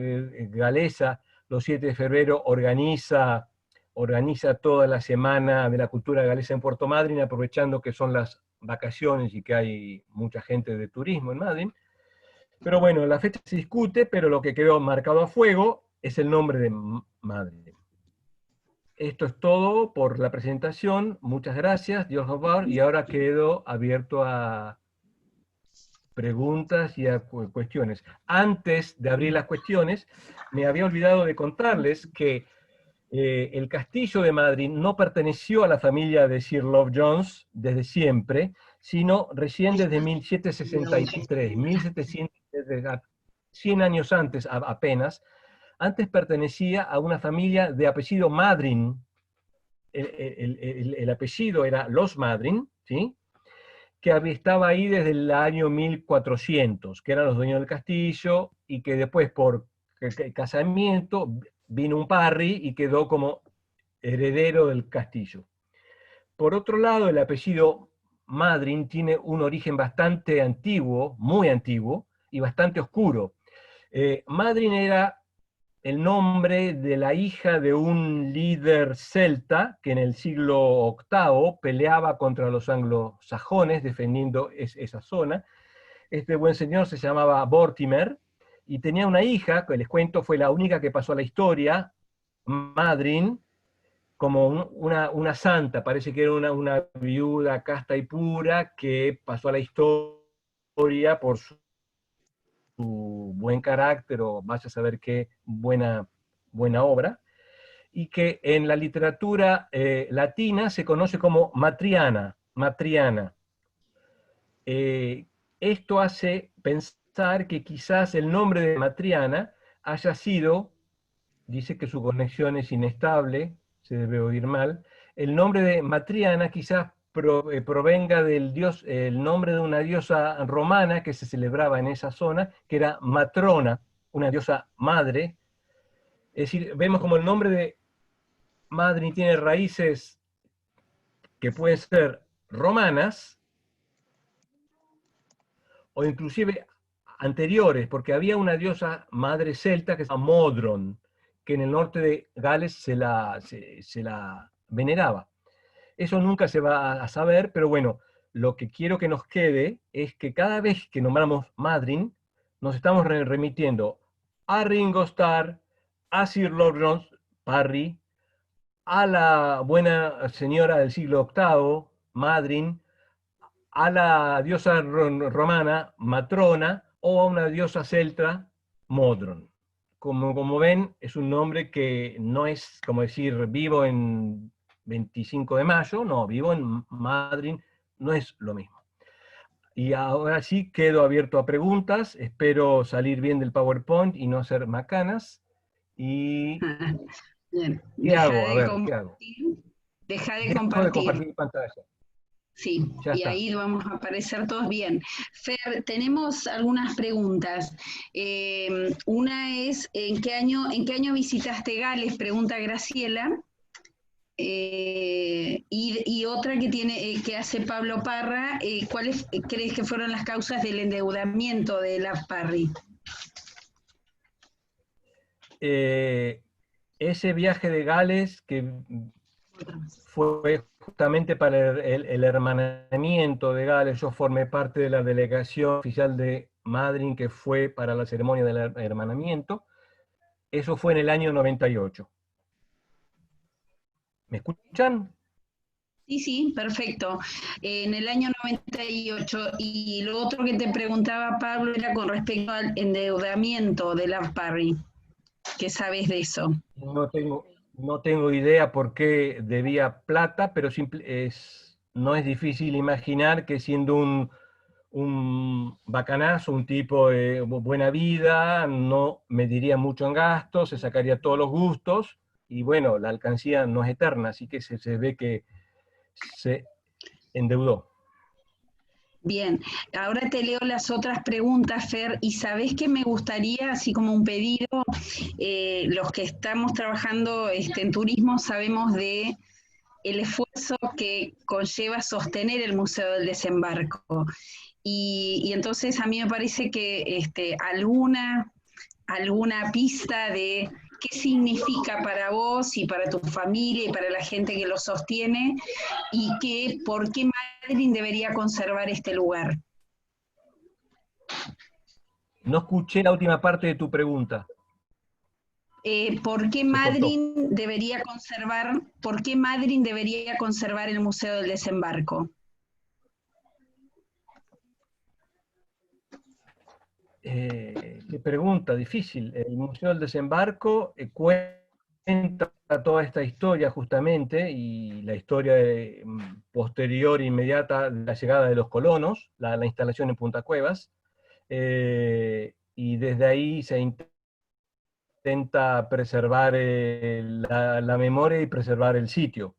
Galesa, los 7 de febrero, organiza toda la Semana de la Cultura Galesa en Puerto Madryn, aprovechando que son las vacaciones y que hay mucha gente de turismo en Madryn. Pero bueno, la fecha se discute, pero lo que quedó marcado a fuego es el nombre de Madryn. Esto es todo por la presentación. Muchas gracias, Dios nos va, y ahora quedo abierto a preguntas y a cuestiones. Antes de abrir las cuestiones, me había olvidado de contarles que el castillo de Madryn no perteneció a la familia de Sir Love Jones desde siempre, sino recién desde 1763, 100 años antes apenas. Antes pertenecía a una familia de apellido Madryn. El apellido era los Madryn, ¿sí? Que estaba ahí desde el año 1400, que eran los dueños del castillo, y que después por casamiento vino un Parry y quedó como heredero del castillo. Por otro lado, el apellido Madryn tiene un origen bastante antiguo, muy antiguo, y bastante oscuro. Madryn era el nombre de la hija de un líder celta que en el siglo VIII peleaba contra los anglosajones defendiendo esa zona. Este buen señor se llamaba Vortimer y tenía una hija, que les cuento, fue la única que pasó a la historia, Madryn, como una santa, parece que era una viuda casta y pura que pasó a la historia por su buen carácter, o vaya a saber qué buena obra, y que en la literatura latina se conoce como Matriana. Esto hace pensar que quizás el nombre de Matriana haya sido, dice que su conexión es inestable, se debe oír mal, el nombre de Matriana quizás provenga del dios, el nombre de una diosa romana que se celebraba en esa zona, que era Matrona, una diosa madre. Es decir, vemos como el nombre de Madryn tiene raíces que pueden ser romanas o inclusive anteriores, porque había una diosa madre celta que se llama Modron, que en el norte de Gales se la veneraba. Eso nunca se va a saber, pero bueno, lo que quiero que nos quede es que cada vez que nombramos Madryn, nos estamos remitiendo a Ringo Starr, a Sir Love Jones, Parry, a la buena señora del siglo VIII, Madryn, a la diosa romana, Matrona, o a una diosa celta, Modron. Como ven, es un nombre que no es como decir vivo en 25 de mayo, no, vivo en Madryn, no es lo mismo. Y ahora sí quedo abierto a preguntas, espero salir bien del PowerPoint y no hacer macanas. Y Bien. ¿qué hago? A ver, ¿qué hago? Deja de Dejo compartir. de compartir pantalla. Sí, Ya y está. ahí vamos a aparecer todos bien. Fer, tenemos algunas preguntas. Una es, ¿en qué año visitaste Gales? Pregunta Graciela. y otra que tiene que hace Pablo Parra, ¿cuáles crees que fueron las causas del endeudamiento de Parry? Ese viaje de Gales que fue justamente para el hermanamiento de Gales. Yo formé parte de la delegación oficial de Madryn que fue para la ceremonia del hermanamiento. Eso fue en el año 98. ¿Me escuchan? Sí, sí, perfecto. En el año 98. Y lo otro que te preguntaba, Pablo, era con respecto al endeudamiento de Parry. ¿Qué sabes de eso? No tengo idea por qué debía plata, pero no es difícil imaginar que siendo un bacanazo, un tipo de buena vida, no mediría mucho en gastos, se sacaría todos los gustos, y bueno, la alcancía no es eterna, así que se ve que se endeudó. Bien, ahora te leo las otras preguntas, Fer, y sabés que me gustaría, así como un pedido, los que estamos trabajando en turismo sabemos de el esfuerzo que conlleva sostener el Museo del Desembarco. Y entonces a mí me parece que alguna pista de qué significa para vos y para tu familia y para la gente que lo sostiene, y por qué Madryn debería conservar este lugar. No escuché la última parte de tu pregunta. ¿Por qué Madryn debería conservar el Museo del Desembarco? Qué pregunta difícil. El Museo del Desembarco cuenta toda esta historia justamente, y la historia posterior, inmediata, de la llegada de los colonos, la instalación en Punta Cuevas, y desde ahí se intenta preservar la memoria y preservar el sitio.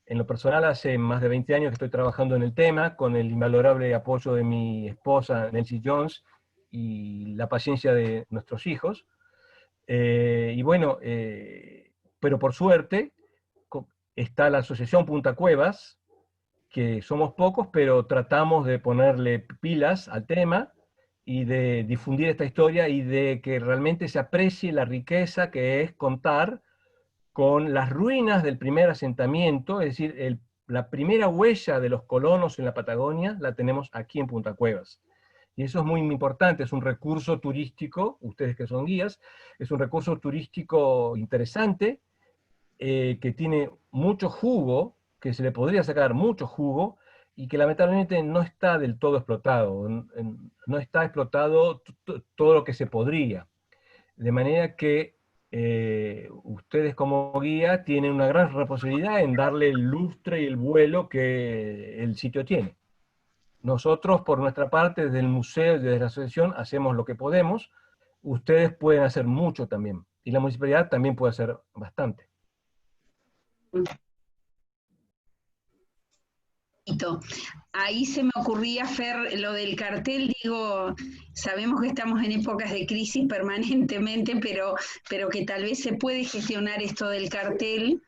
En lo personal, hace más de 20 años que estoy trabajando en el tema, con el invalorable apoyo de mi esposa, Nancy Jones, y la paciencia de nuestros hijos. Y bueno, pero por suerte está la Asociación Punta Cuevas, que somos pocos, pero tratamos de ponerle pilas al tema y de difundir esta historia y de que realmente se aprecie la riqueza que es contar con las ruinas del primer asentamiento, es decir, la primera huella de los colonos en la Patagonia la tenemos aquí en Punta Cuevas. Y eso es muy importante, es un recurso turístico, ustedes que son guías, es un recurso turístico interesante, que tiene mucho jugo, que se le podría sacar mucho jugo, y que lamentablemente no está del todo explotado, no está explotado todo lo que se podría. De manera que ustedes como guía tienen una gran responsabilidad en darle el lustre y el vuelo que el sitio tiene. Nosotros, por nuestra parte, desde el museo y desde la asociación, hacemos lo que podemos. Ustedes pueden hacer mucho también. Y la municipalidad también puede hacer bastante. Ahí se me ocurría, Fer, lo del cartel. Digo, sabemos que estamos en épocas de crisis permanentemente, pero que tal vez se puede gestionar esto del cartel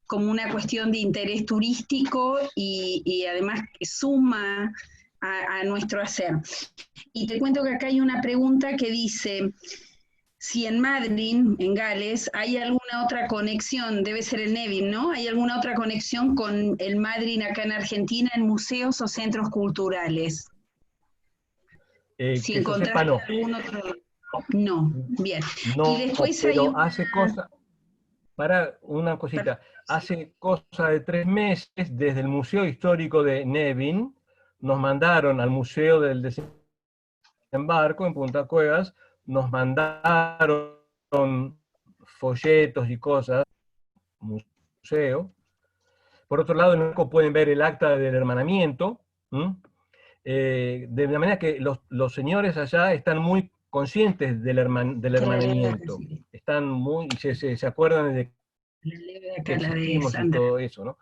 como una cuestión de interés turístico y además que suma a nuestro hacer. Y te cuento que acá hay una pregunta que dice: si en Madryn, en Gales, hay alguna otra conexión, debe ser el Nevin, ¿no? ¿Hay alguna otra conexión con el Madryn acá en Argentina en museos o centros culturales? Si encontraste no. algún otro... No, bien. No, y después pero hay una... hace cosa, para una cosita, hace cosa de 3 meses, desde el Museo Histórico de Nevin, nos mandaron al Museo del Desembarco en Punta Cuevas, nos mandaron folletos y cosas, museo. Por otro lado, en el banco pueden ver el acta del hermanamiento, de la manera que los señores allá están muy conscientes del hermanamiento, están muy, se acuerdan de que existimos y todo eso, ¿no?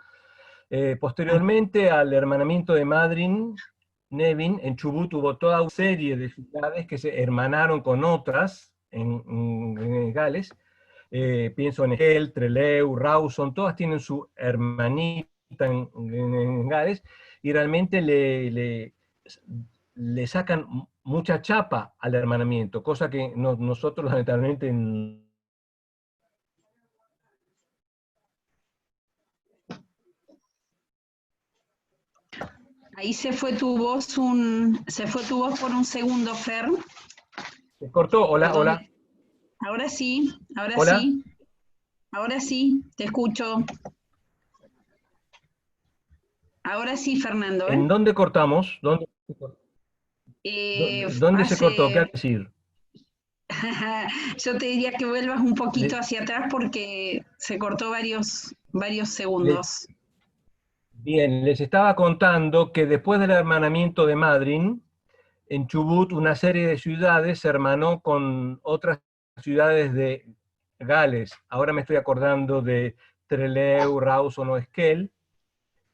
Posteriormente al hermanamiento de Madryn, Nevin, en Chubut hubo toda una serie de ciudades que se hermanaron con otras en Gales, Pienso en Esquel, Trelew, Rawson, todas tienen su hermanita en Gales, y realmente le sacan mucha chapa al hermanamiento, cosa que nosotros lamentablemente... Ahí se fue tu voz por un segundo, Fer. ¿Se cortó? Hola, Perdón. hola. Ahora sí, Hola. sí. Ahora sí, te escucho. Ahora sí, Fernando. ¿En dónde cortamos? ¿Dónde se cortó? ¿Qué decir? Yo te diría que vuelvas un poquito hacia atrás porque se cortó varios segundos. Bien, les estaba contando que después del hermanamiento de Madryn, en Chubut una serie de ciudades se hermanó con otras ciudades de Gales. Ahora me estoy acordando de Trelew, Rawson o Esquel,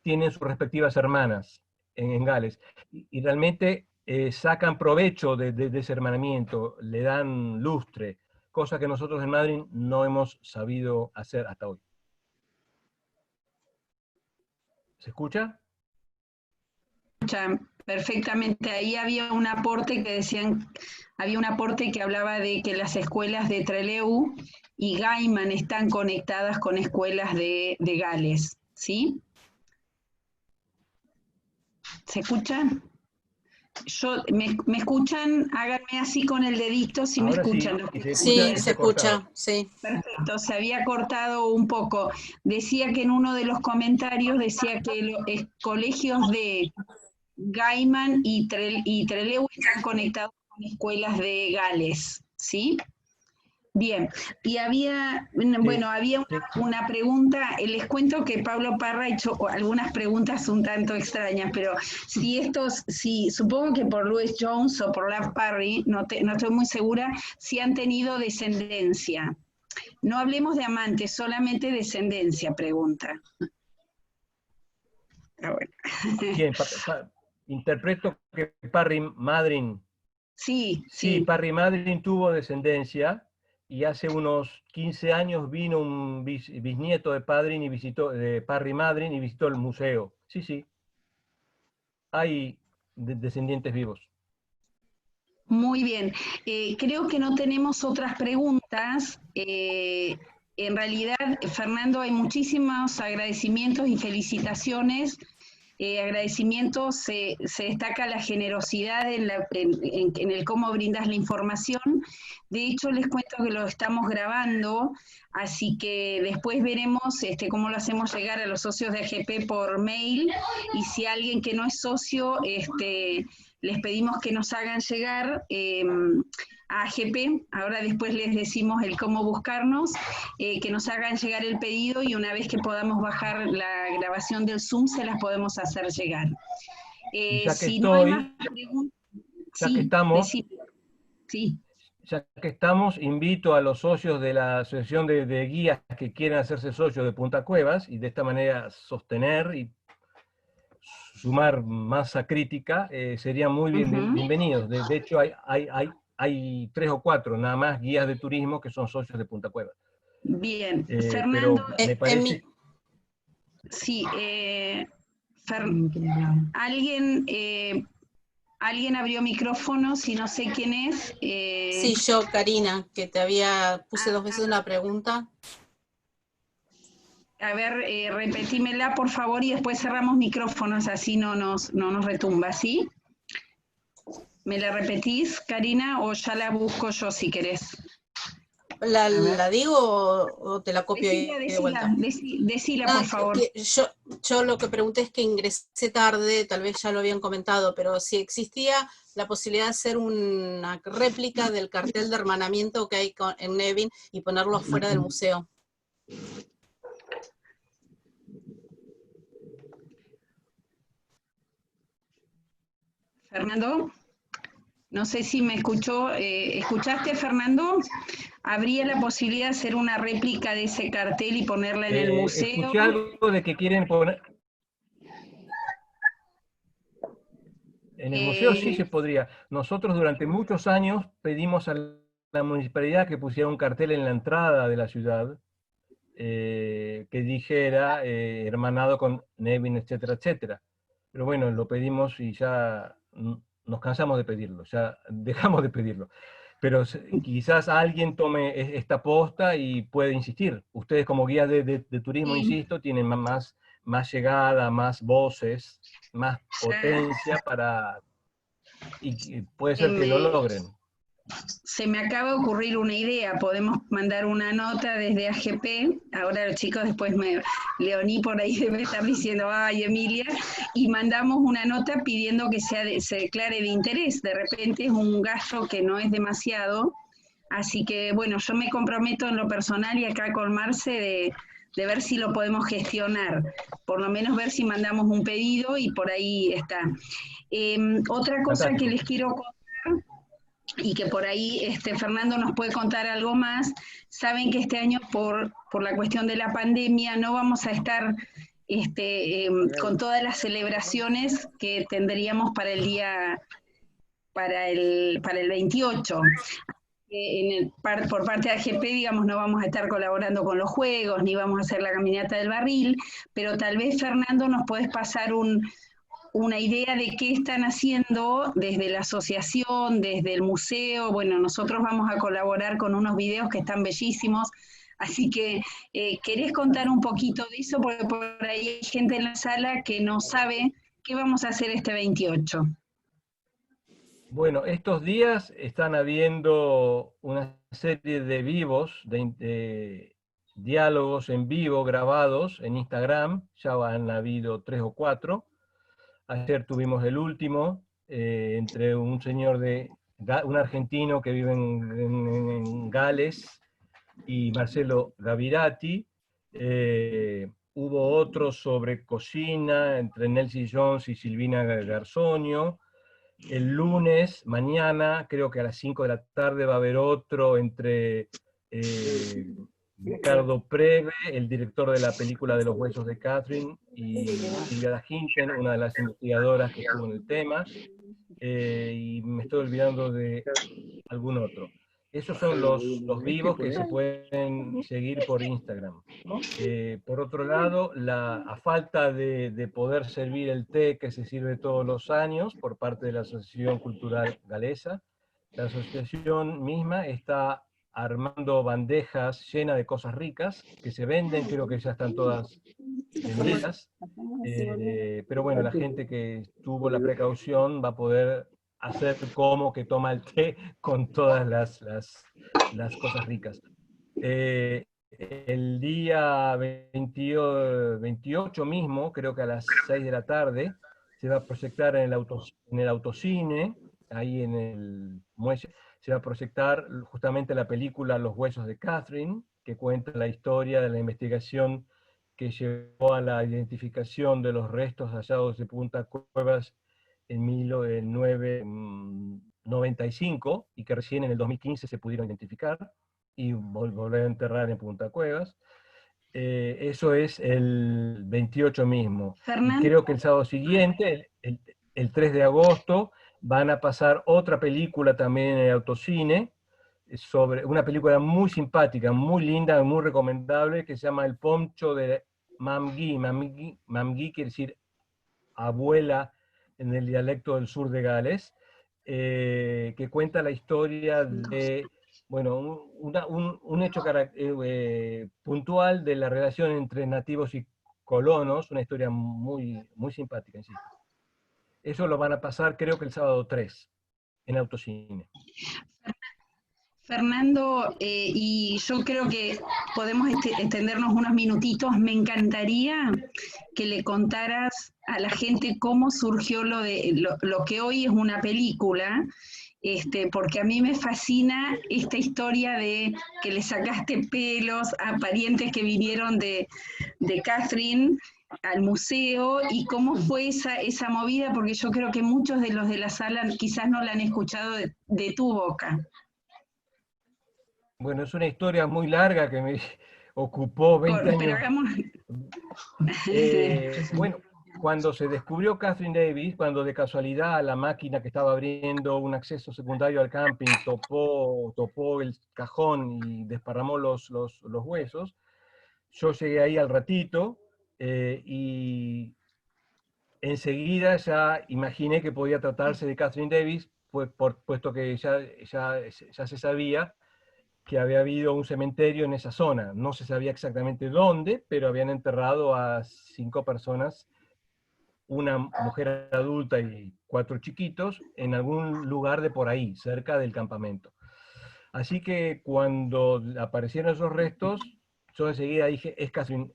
tienen sus respectivas hermanas en Gales. Y realmente sacan provecho de ese hermanamiento, le dan lustre, cosa que nosotros en Madryn no hemos sabido hacer hasta hoy. ¿Se escucha? Perfectamente. Ahí había un aporte que hablaba de que las escuelas de Trelew y Gaiman están conectadas con escuelas de Gales, ¿sí? ¿Se escuchan? ¿Me escuchan? Háganme así con el dedito si Ahora me escuchan. Sí, Sí, se escucha, sí. Perfecto, se había cortado un poco. Decía que en uno de los comentarios decía que los colegios de Gaiman y Trelew están conectados con escuelas de Gales, ¿sí? Bien, y había una pregunta, les cuento que Pablo Parra ha hecho algunas preguntas un tanto extrañas, pero supongo que por Louis Jones o por Love Parry, no estoy muy segura, si han tenido descendencia. No hablemos de amantes, solamente descendencia, pregunta. Bien, interpreto que Parry Madryn. Sí. Parry Madryn tuvo descendencia, y hace unos 15 años vino un bisnieto de Parry Madryn y visitó el museo. Sí. Hay descendientes vivos. Muy bien. Creo que no tenemos otras preguntas. En realidad, Fernando, hay muchísimos agradecimientos y felicitaciones. Agradecimientos, se destaca la generosidad en el cómo brindas la información. De hecho, les cuento que lo estamos grabando, así que después veremos cómo lo hacemos llegar a los socios de AGP por mail, y si alguien que no es socio, les pedimos que nos hagan llegar a AGP, ahora después les decimos el cómo buscarnos, que nos hagan llegar el pedido, y una vez que podamos bajar la grabación del Zoom se las podemos hacer llegar. Ya que estamos, invito a los socios de la Asociación de Guías que quieran hacerse socios de Punta Cuevas, y de esta manera sostener y sumar masa crítica, serían muy bienvenidos. De hecho, hay 3 o 4 nada más guías de turismo que son socios de Punta Cuevas. Bien, Fernando, pero me parece... Sí, ¿alguien abrió micrófono? Si no sé quién es. Sí, yo, Karina, que puse 2 veces una pregunta. A ver, repetímela, por favor, y después cerramos micrófonos, así no nos retumba, ¿sí? ¿Me la repetís, Karina, o ya la busco yo si querés? ¿La digo o te la copio de vuelta? Decila, por favor. Yo lo que pregunté es que ingresé tarde, tal vez ya lo habían comentado, pero si existía la posibilidad de hacer una réplica del cartel de hermanamiento que hay en Nevin y ponerlo fuera del museo. Fernando, no sé si me escuchó. ¿Escuchaste, Fernando? ¿Habría la posibilidad de hacer una réplica de ese cartel y ponerla en el museo? Escuché algo de que quieren poner... En el museo sí se podría. Nosotros durante muchos años pedimos a la municipalidad que pusiera un cartel en la entrada de la ciudad que dijera hermanado con Nevin, etcétera, etcétera. Pero bueno, lo pedimos y ya nos cansamos de pedirlo, ya dejamos de pedirlo. Pero quizás alguien tome esta posta y puede insistir. Ustedes como guías de turismo, Sí. insisto, tienen más llegada, más voces, más Ya. potencia para... Y puede ser que lo logren. Se me acaba de ocurrir una idea, podemos mandar una nota desde AGP, ahora los chicos después Leoní por ahí debe estar diciendo, ay Emilia, y mandamos una nota pidiendo que se declare de interés, de repente es un gasto que no es demasiado, así que bueno, yo me comprometo en lo personal y acá con Marce de ver si lo podemos gestionar, por lo menos ver si mandamos un pedido y por ahí está. Otra cosa Fantástico. que les quiero contar, y que por ahí Fernando nos puede contar algo más, saben que este año por la cuestión de la pandemia no vamos a estar con todas las celebraciones que tendríamos para el día, para el 28. Por parte de AGP, digamos, no vamos a estar colaborando con los juegos, ni vamos a hacer la caminata del barril, pero tal vez, Fernando, nos podés pasar una idea de qué están haciendo desde la asociación, desde el museo. Bueno, nosotros vamos a colaborar con unos videos que están bellísimos, así que ¿querés contar un poquito de eso? Porque por ahí hay gente en la sala que no sabe qué vamos a hacer este 28. Bueno, estos días están habiendo una serie de vivos, de diálogos en vivo grabados en Instagram, ya han habido 3 o 4. Ayer tuvimos el último, entre un señor un argentino que vive en Gales y Marcelo Gavirati. Hubo otro sobre cocina entre Nelsie Jones y Silvina Garzonio. El lunes, mañana, creo que a las 5 de la tarde va a haber otro entre Ricardo Preve, el director de la película de los huesos de Catherine, y Silvia Dahinten, una de las investigadoras que estuvo en el tema, y me estoy olvidando de algún otro. Esos son los vivos que se pueden seguir por Instagram. Por otro lado, a falta de poder servir el té que se sirve todos los años por parte de la Asociación Cultural Galesa, la asociación misma está armando bandejas llenas de cosas ricas que se venden, creo que ya están todas vendidas, pero bueno, la gente que tuvo la precaución va a poder hacer como que toma el té con todas las cosas ricas. El día 28 mismo, creo que a las 6 de la tarde, se va a proyectar en el autocine, ahí en el muelle, se va a proyectar justamente la película Los huesos de Catherine, que cuenta la historia de la investigación que llevó a la identificación de los restos hallados de Punta Cuevas en 1995 y que recién en el 2015 se pudieron identificar y volver a enterrar en Punta Cuevas. Eso es el 28 mismo. Y creo que el sábado siguiente, el 3 de agosto, van a pasar otra película también en el autocine, sobre una película muy simpática, muy linda, muy recomendable, que se llama El Poncho de Mamgui. Mamgui quiere decir abuela en el dialecto del sur de Gales, que cuenta la historia de, bueno, un hecho puntual de la relación entre nativos y colonos, una historia muy, muy simpática, insisto. Eso lo van a pasar creo que el sábado 3, en autocine. Fernando, y yo creo que podemos extendernos unos minutitos. Me encantaría que le contaras a la gente cómo surgió lo que hoy es una película, porque a mí me fascina esta historia de que le sacaste pelos a parientes que vinieron de Catherine al museo, y cómo fue esa movida, porque yo creo que muchos de los de la sala quizás no la han escuchado de tu boca. Bueno, es una historia muy larga que me ocupó 20 años. Pero hagamos... Bueno, cuando se descubrió Catherine Davis, cuando de casualidad la máquina que estaba abriendo un acceso secundario al camping topó el cajón y desparramó los huesos, yo llegué ahí al ratito y enseguida ya imaginé que podía tratarse de Catherine Davis, pues, puesto que ya se sabía que había habido un cementerio en esa zona. No se sabía exactamente dónde, pero habían enterrado a 5 personas, una mujer adulta y 4 chiquitos, en algún lugar de por ahí, cerca del campamento. Así que cuando aparecieron esos restos, yo enseguida dije, es Catherine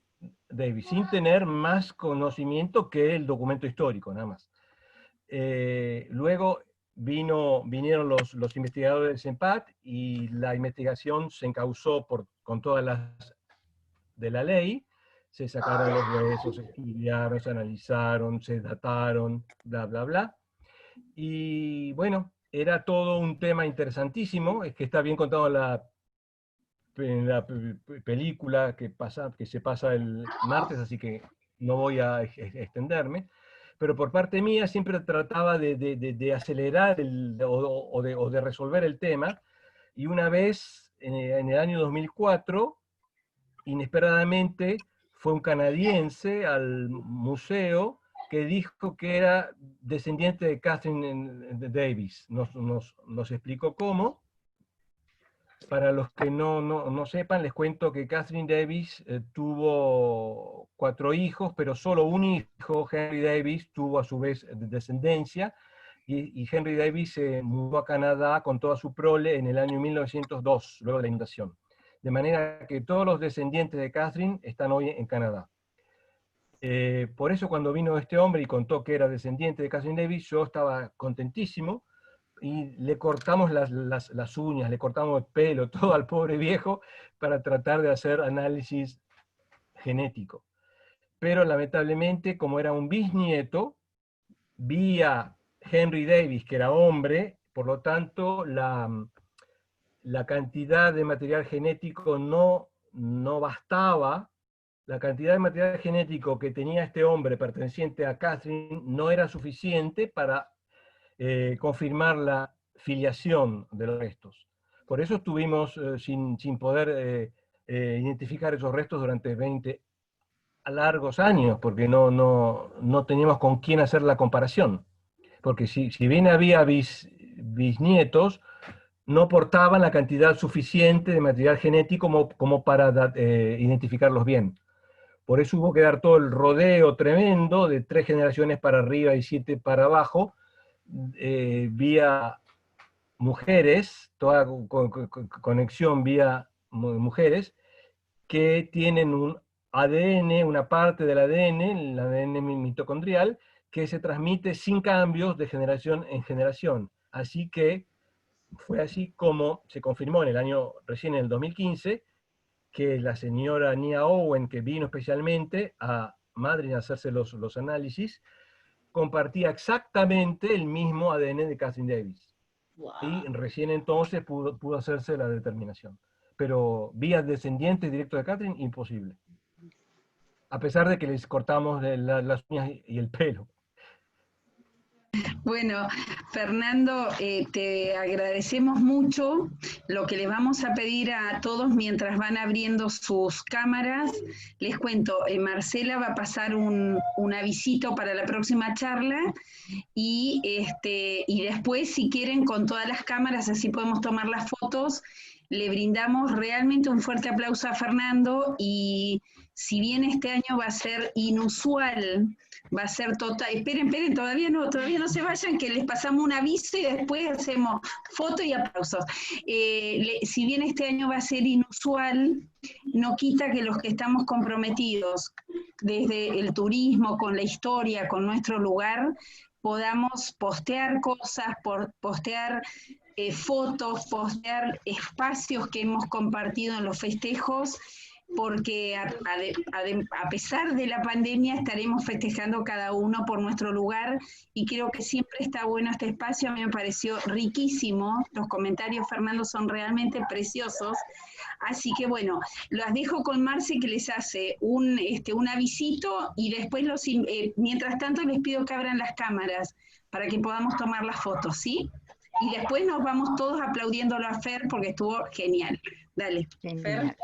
Davis, sin tener más conocimiento que el documento histórico, nada más. Luego vinieron los investigadores del CENPAT y la investigación se encauzó con todas las de la ley. Se sacaron los huesos, se estudiaron, se analizaron, se dataron, bla, bla, bla. Y bueno, era todo un tema interesantísimo, es que está bien contado en la película que se pasa el martes, así que no voy a extenderme, pero por parte mía siempre trataba de acelerar o de resolver el tema, y una vez, en el año 2004, inesperadamente, fue un canadiense al museo que dijo que era descendiente de Catherine Davis. Nos explicó cómo. Para los que no sepan, les cuento que Catherine Davis tuvo 4 hijos, pero solo un hijo, Henry Davis, tuvo a su vez descendencia, y Henry Davis se mudó a Canadá con toda su prole en el año 1902, luego de la inundación. De manera que todos los descendientes de Catherine están hoy en Canadá. Por eso cuando vino este hombre y contó que era descendiente de Catherine Davis, yo estaba contentísimo, y le cortamos las uñas, le cortamos el pelo, todo al pobre viejo, para tratar de hacer análisis genético. Pero lamentablemente, como era un bisnieto, vía Henry Davis, que era hombre, por lo tanto, la cantidad de material genético no bastaba. La cantidad de material genético que tenía este hombre perteneciente a Catherine no era suficiente para confirmar la filiación de los restos. Por eso estuvimos sin poder identificar esos restos durante 20 largos años, porque no teníamos con quién hacer la comparación. Porque si bien había bisnietos, no portaban la cantidad suficiente de material genético como para identificarlos bien. Por eso hubo que dar todo el rodeo tremendo de 3 generaciones para arriba y 7 para abajo, vía mujeres, toda conexión vía mujeres, que tienen un ADN, una parte del ADN, el ADN mitocondrial, que se transmite sin cambios de generación en generación. Así que fue así como se confirmó recién en el 2015, que la señora Nia Owen, que vino especialmente a Madrid a hacerse los análisis, compartía exactamente el mismo ADN de Catherine Davis. Wow. Y recién entonces pudo hacerse la determinación. Pero vía descendiente directo de Catherine, imposible. A pesar de que les cortamos las uñas y el pelo. Bueno, Fernando, te agradecemos mucho. Lo que les vamos a pedir a todos mientras van abriendo sus cámaras, les cuento, Marcela va a pasar un avisito para la próxima charla, y después, si quieren, con todas las cámaras, así podemos tomar las fotos. Le brindamos realmente un fuerte aplauso a Fernando, y si bien este año va a ser inusual, va a ser total. Esperen, todavía no se vayan, que les pasamos un aviso y después hacemos foto y aplausos. Si bien este año va a ser inusual, no quita que los que estamos comprometidos desde el turismo, con la historia, con nuestro lugar, podamos postear cosas, postear fotos, postear espacios que hemos compartido en los festejos, porque a pesar de la pandemia estaremos festejando cada uno por nuestro lugar, y creo que siempre está bueno este espacio. A mí me pareció riquísimo, los comentarios, Fernando, son realmente preciosos, así que bueno, las dejo con Marce, que les hace un avisito, y después mientras tanto les pido que abran las cámaras para que podamos tomar las fotos, ¿sí? Y después nos vamos todos aplaudiéndolo a Fer porque estuvo genial. Dale, Fer. Gracias.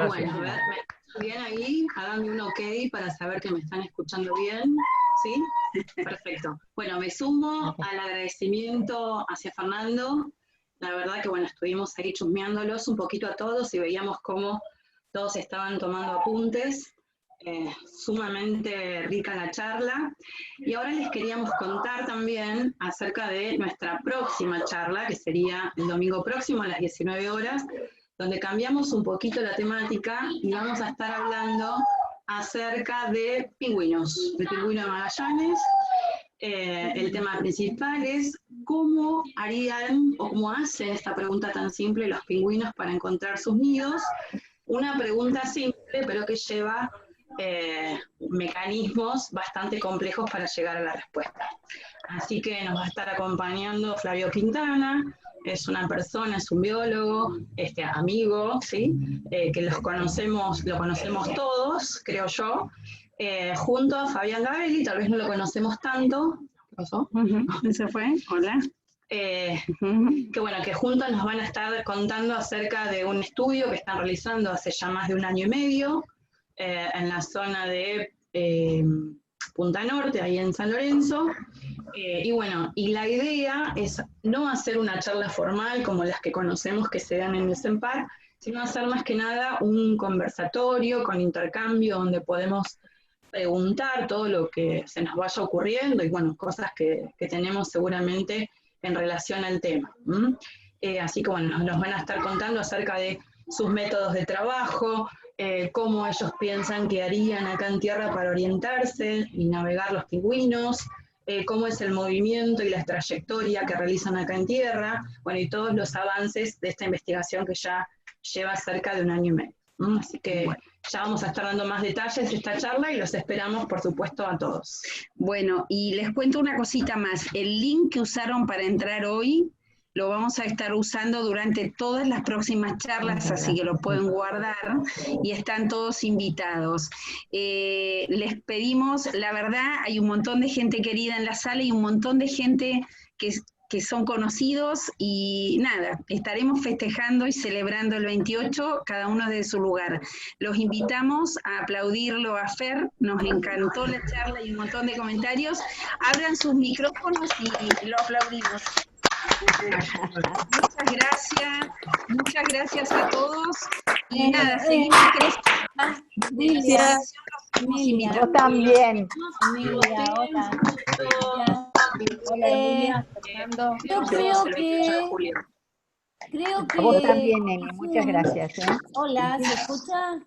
Bueno, a ver, ¿me escuchan bien ahí? Háganme un ok para saber que me están escuchando bien, ¿sí? Perfecto. Bueno, me sumo al agradecimiento hacia Fernando. La verdad que, bueno, estuvimos ahí chusmeándolos un poquito a todos y veíamos cómo todos estaban tomando apuntes. Sumamente rica la charla, y ahora les queríamos contar también acerca de nuestra próxima charla, que sería el domingo próximo a las 19 horas, donde cambiamos un poquito la temática y vamos a estar hablando acerca de pingüinos, del pingüino de Magallanes. El tema principal es cómo harían o cómo hacen esta pregunta tan simple los pingüinos para encontrar sus nidos. Una pregunta simple, pero que lleva mecanismos bastante complejos para llegar a la respuesta. Así que nos va a estar acompañando Flavio Quintana, es una persona, es un biólogo, amigo, ¿sí? Que lo conocemos todos, creo yo, junto a Fabián Gabelli, tal vez no lo conocemos tanto. ¿Qué pasó? ¿Se fue? Hola. Que bueno, que juntos nos van a estar contando acerca de un estudio que están realizando hace ya más de 1 año y medio, en la zona de Punta Norte, ahí en San Lorenzo, y bueno, y la idea es no hacer una charla formal como las que conocemos que se dan en el CENPAR, sino hacer más que nada un conversatorio con intercambio donde podemos preguntar todo lo que se nos vaya ocurriendo y bueno, cosas que tenemos seguramente en relación al tema. Así que bueno, nos van a estar contando acerca de sus métodos de trabajo, cómo ellos piensan que harían acá en tierra para orientarse y navegar los pingüinos, cómo es el movimiento y la trayectoria que realizan acá en tierra, bueno, y todos los avances de esta investigación que ya lleva cerca de 1 año y medio. Así que ya vamos a estar dando más detalles de esta charla y los esperamos, por supuesto, a todos. Bueno, y les cuento una cosita más. El link que usaron para entrar hoy lo vamos a estar usando durante todas las próximas charlas, así que lo pueden guardar y están todos invitados. Les pedimos, la verdad, hay un montón de gente querida en la sala y un montón de gente que son conocidos, y nada, estaremos festejando y celebrando el 28, cada uno de su lugar. Los invitamos a aplaudirlo a Fer, nos encantó la charla y un montón de comentarios. Abran sus micrófonos y lo aplaudimos. Muchas gracias a todos, y nada, seguimos creciendo. Gracias. Emilia, vos también. Emilia, hola. Hola, Fernando. Yo creo que... A vos también, Emi, muchas gracias. Hola, ¿se escucha?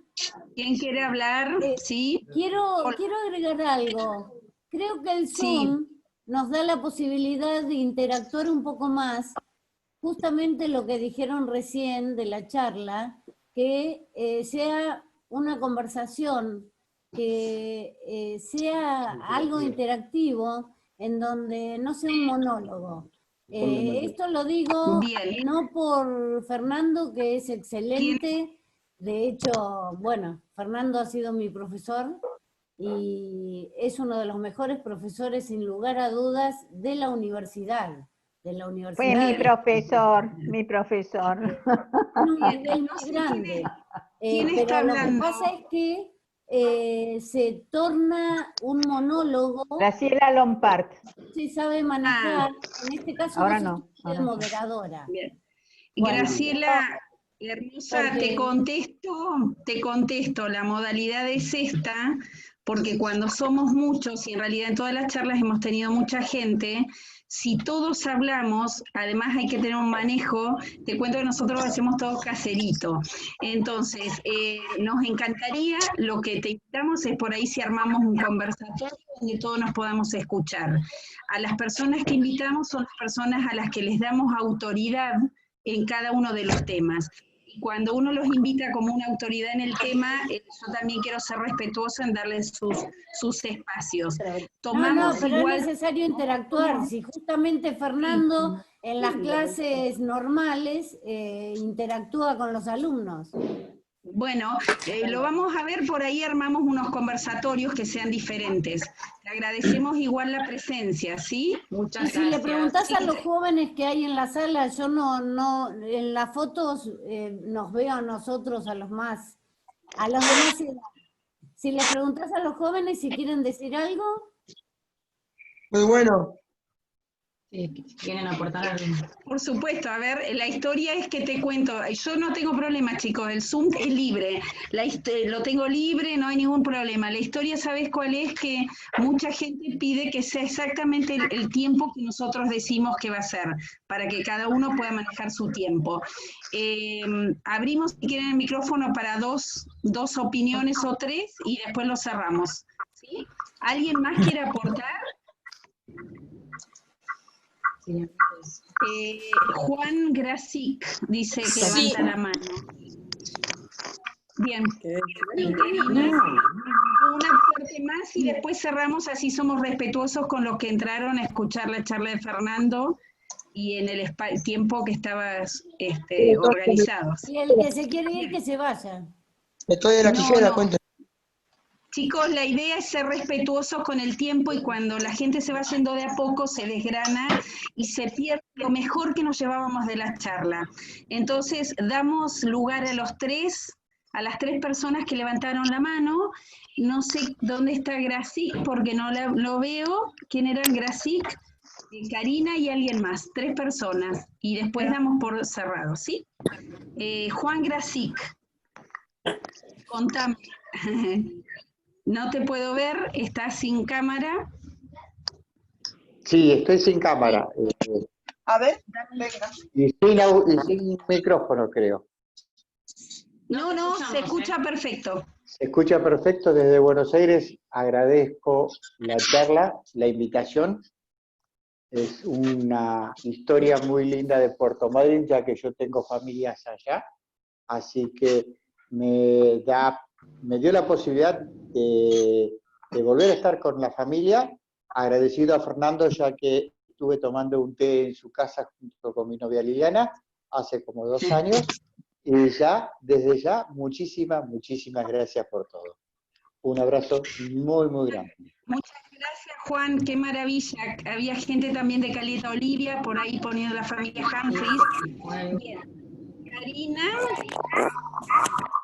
¿Quién quiere hablar? Sí. Quiero agregar algo. Creo que el Zoom nos da la posibilidad de interactuar un poco más, justamente lo que dijeron recién de la charla, que sea una conversación, que sea algo interactivo, en donde no sea un monólogo. Esto lo digo no por Fernando, que es excelente. De hecho, bueno, Fernando ha sido mi profesor y es uno de los mejores profesores, sin lugar a dudas, de la universidad. Fue mi profesor. Un nivel muy grande. Pero lo que pasa es que se torna un monólogo. Graciela Lompart. Se sabe manejar, en este caso ahora no soy moderadora. Bien. Bueno, Graciela, hermosa, te contesto, la modalidad es esta, porque cuando somos muchos, y en realidad en todas las charlas hemos tenido mucha gente, si todos hablamos, además hay que tener un manejo. Te cuento que nosotros hacemos todo caserito. Entonces, nos encantaría, lo que te invitamos es por ahí si armamos un conversatorio donde todos nos podamos escuchar. A las personas que invitamos son las personas a las que les damos autoridad en cada uno de los temas. cuando uno los invita como una autoridad en el tema, yo también quiero ser respetuosa en darles sus espacios. No, pero igual es necesario interactuar. Si justamente Fernando en las clases normales interactúa con los alumnos. Bueno, lo vamos a ver, por ahí armamos unos conversatorios que sean diferentes. Te agradecemos igual la presencia, ¿sí? Muchas gracias. Si le preguntás a los jóvenes que hay en la sala, yo no en las fotos nos veo a nosotros, a los demás edad. Si le preguntás a los jóvenes si quieren decir algo. Muy bueno. Sí, quieren aportar algo. Por supuesto, a ver, la historia es que te cuento, yo no tengo problema, chicos, el Zoom es libre, lo tengo libre, no hay ningún problema. La historia, ¿sabes cuál es? Que mucha gente pide que sea exactamente el tiempo que nosotros decimos que va a ser, para que cada uno pueda manejar su tiempo. Abrimos, si quieren, el micrófono para dos opiniones o tres, y después lo cerramos, ¿sí? ¿Alguien más quiere aportar? Juan Grasic dice que levanta la mano. Bien. Una parte más y después cerramos, así somos respetuosos con los que entraron a escuchar la charla de Fernando y en el tiempo que estabas organizado. Y el que se quiere ir, que se vaya. Estoy de la quijera, cuenta. Chicos, la idea es ser respetuosos con el tiempo y cuando la gente se va yendo de a poco se desgrana y se pierde lo mejor que nos llevábamos de la charla. Entonces, damos lugar a las tres personas que levantaron la mano. No sé dónde está Grasic porque no lo veo. ¿Quién era Grasic? Karina y alguien más, 3 personas. Y después damos por cerrado, ¿sí? Juan Grasic, contame. No te puedo ver, estás sin cámara. Sí, estoy sin cámara. A ver, venga. Y sin micrófono, creo. No, se escucha perfecto. Se escucha perfecto desde Buenos Aires. Agradezco la charla, la invitación. Es una historia muy linda de Puerto Madryn, ya que yo tengo familias allá. Así que me dio la posibilidad de volver a estar con la familia, agradecido a Fernando, ya que estuve tomando un té en su casa junto con mi novia Liliana, hace como 2 años, y desde ya, muchísimas gracias por todo. Un abrazo muy, muy grande. Muchas gracias, Juan, qué maravilla. Había gente también de Caleta Olivia, por ahí poniendo la familia Humphries. Bien. Karina.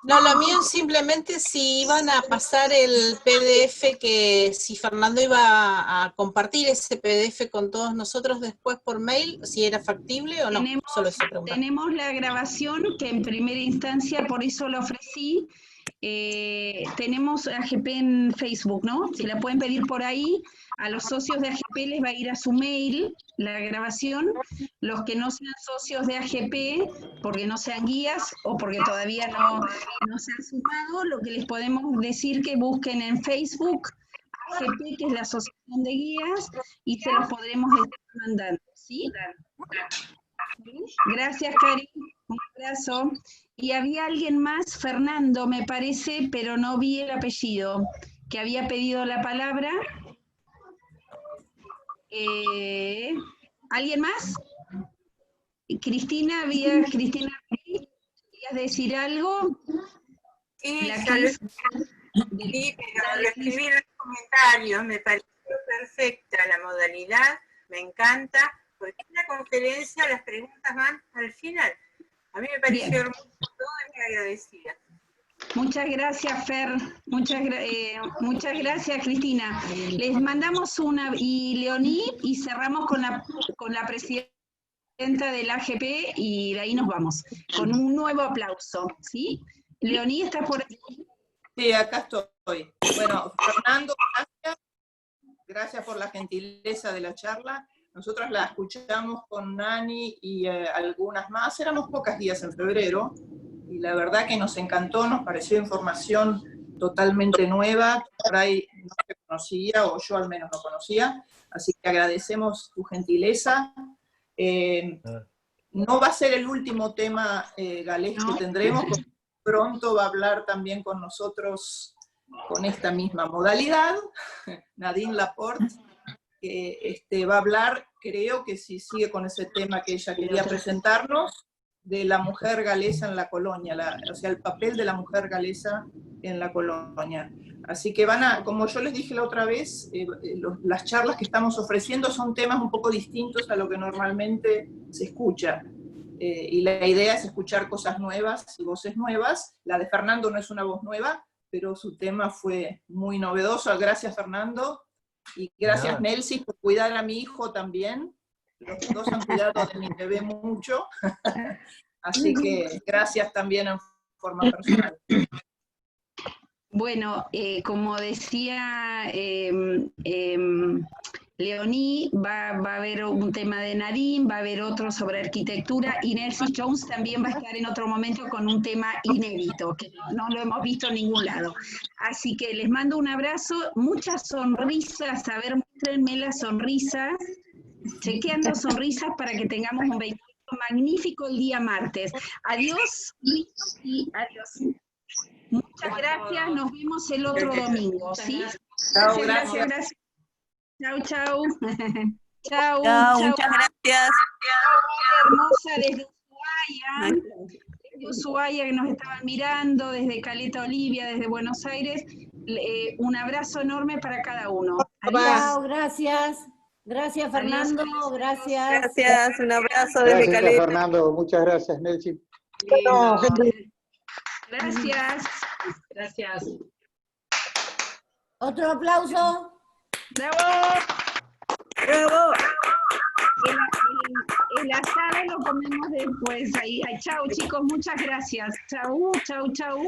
No, lo mío simplemente si iban a pasar el PDF, que si Fernando iba a compartir ese PDF con todos nosotros después por mail, si era factible o no. Solo esa pregunta. Tenemos la grabación que en primera instancia, por eso la ofrecí. Tenemos AGP en Facebook, ¿no? Si la pueden pedir por ahí, a los socios de AGP les va a ir a su mail la grabación. Los que no sean socios de AGP, porque no sean guías o porque todavía no se han sumado, lo que les podemos decir que busquen en Facebook AGP, que es la Asociación de Guías, y se los podremos estar mandando, ¿sí? Gracias, Cari. Un abrazo. Y había alguien más, Fernando, me parece, pero no vi el apellido, que había pedido la palabra. ¿Alguien más? Cristina, Cristina, ¿querías decir algo? Sí, pero lo escribí en los comentarios, me pareció perfecta la modalidad, me encanta, porque en la conferencia las preguntas van al final. A mí me pareció hermoso todo y muy agradecida. Muchas gracias, Fer. Muchas gracias, Cristina. Les mandamos una, y Leoní, y cerramos con la presidenta del AGP, y de ahí nos vamos, con un nuevo aplauso, ¿sí? Leoní, ¿estás por aquí? Sí, acá estoy. Bueno, Fernando, gracias por la gentileza de la charla. Nosotros la escuchamos con Nani y algunas más, éramos pocos días en febrero, y la verdad que nos encantó, nos pareció información totalmente nueva, por ahí no se conocía, o yo al menos no conocía, así que agradecemos tu gentileza. No va a ser el último tema galés que tendremos, porque pronto va a hablar también con nosotros con esta misma modalidad, Nadine Laporte, que va a hablar, creo que si sigue con ese tema que ella quería presentarnos, de la mujer galesa en la colonia, o sea, el papel de la mujer galesa en la colonia. Así que como yo les dije la otra vez, las charlas que estamos ofreciendo son temas un poco distintos a lo que normalmente se escucha. Y la idea es escuchar cosas nuevas y voces nuevas. La de Fernando no es una voz nueva, pero su tema fue muy novedoso. Gracias, Fernando. Y gracias, Nelsi, por cuidar a mi hijo también. Los dos han cuidado de mi bebé mucho. Así que gracias también en forma personal. Bueno, como decía Leonie, va a haber un tema de Nadine, va a haber otro sobre arquitectura, y Nelsie Jones también va a estar en otro momento con un tema inédito, que no lo hemos visto en ningún lado. Así que les mando un abrazo, muchas sonrisas, a ver, muéstrenme las sonrisas, chequeando sonrisas para que tengamos un 28 magnífico el día martes. Adiós y adiós. Muchas gracias, nos vemos el otro domingo, ¿sí? Chao, gracias. Chao, chao. Chao, muchas gracias. Hermosa desde Ushuaia, que nos estaban mirando, desde Caleta Olivia, desde Buenos Aires. Un abrazo enorme para cada uno. Chao, gracias. Gracias, Fernando. Gracias. Gracias, un abrazo desde Gracias, Caleta. Fernando. Muchas gracias, Nelsi. Gracias. Gracias. Otro aplauso. ¡Bravo! ¡Bravo! El asado lo comemos después. Ahí. Chao, chicos. Muchas gracias. Chau, chau, chau.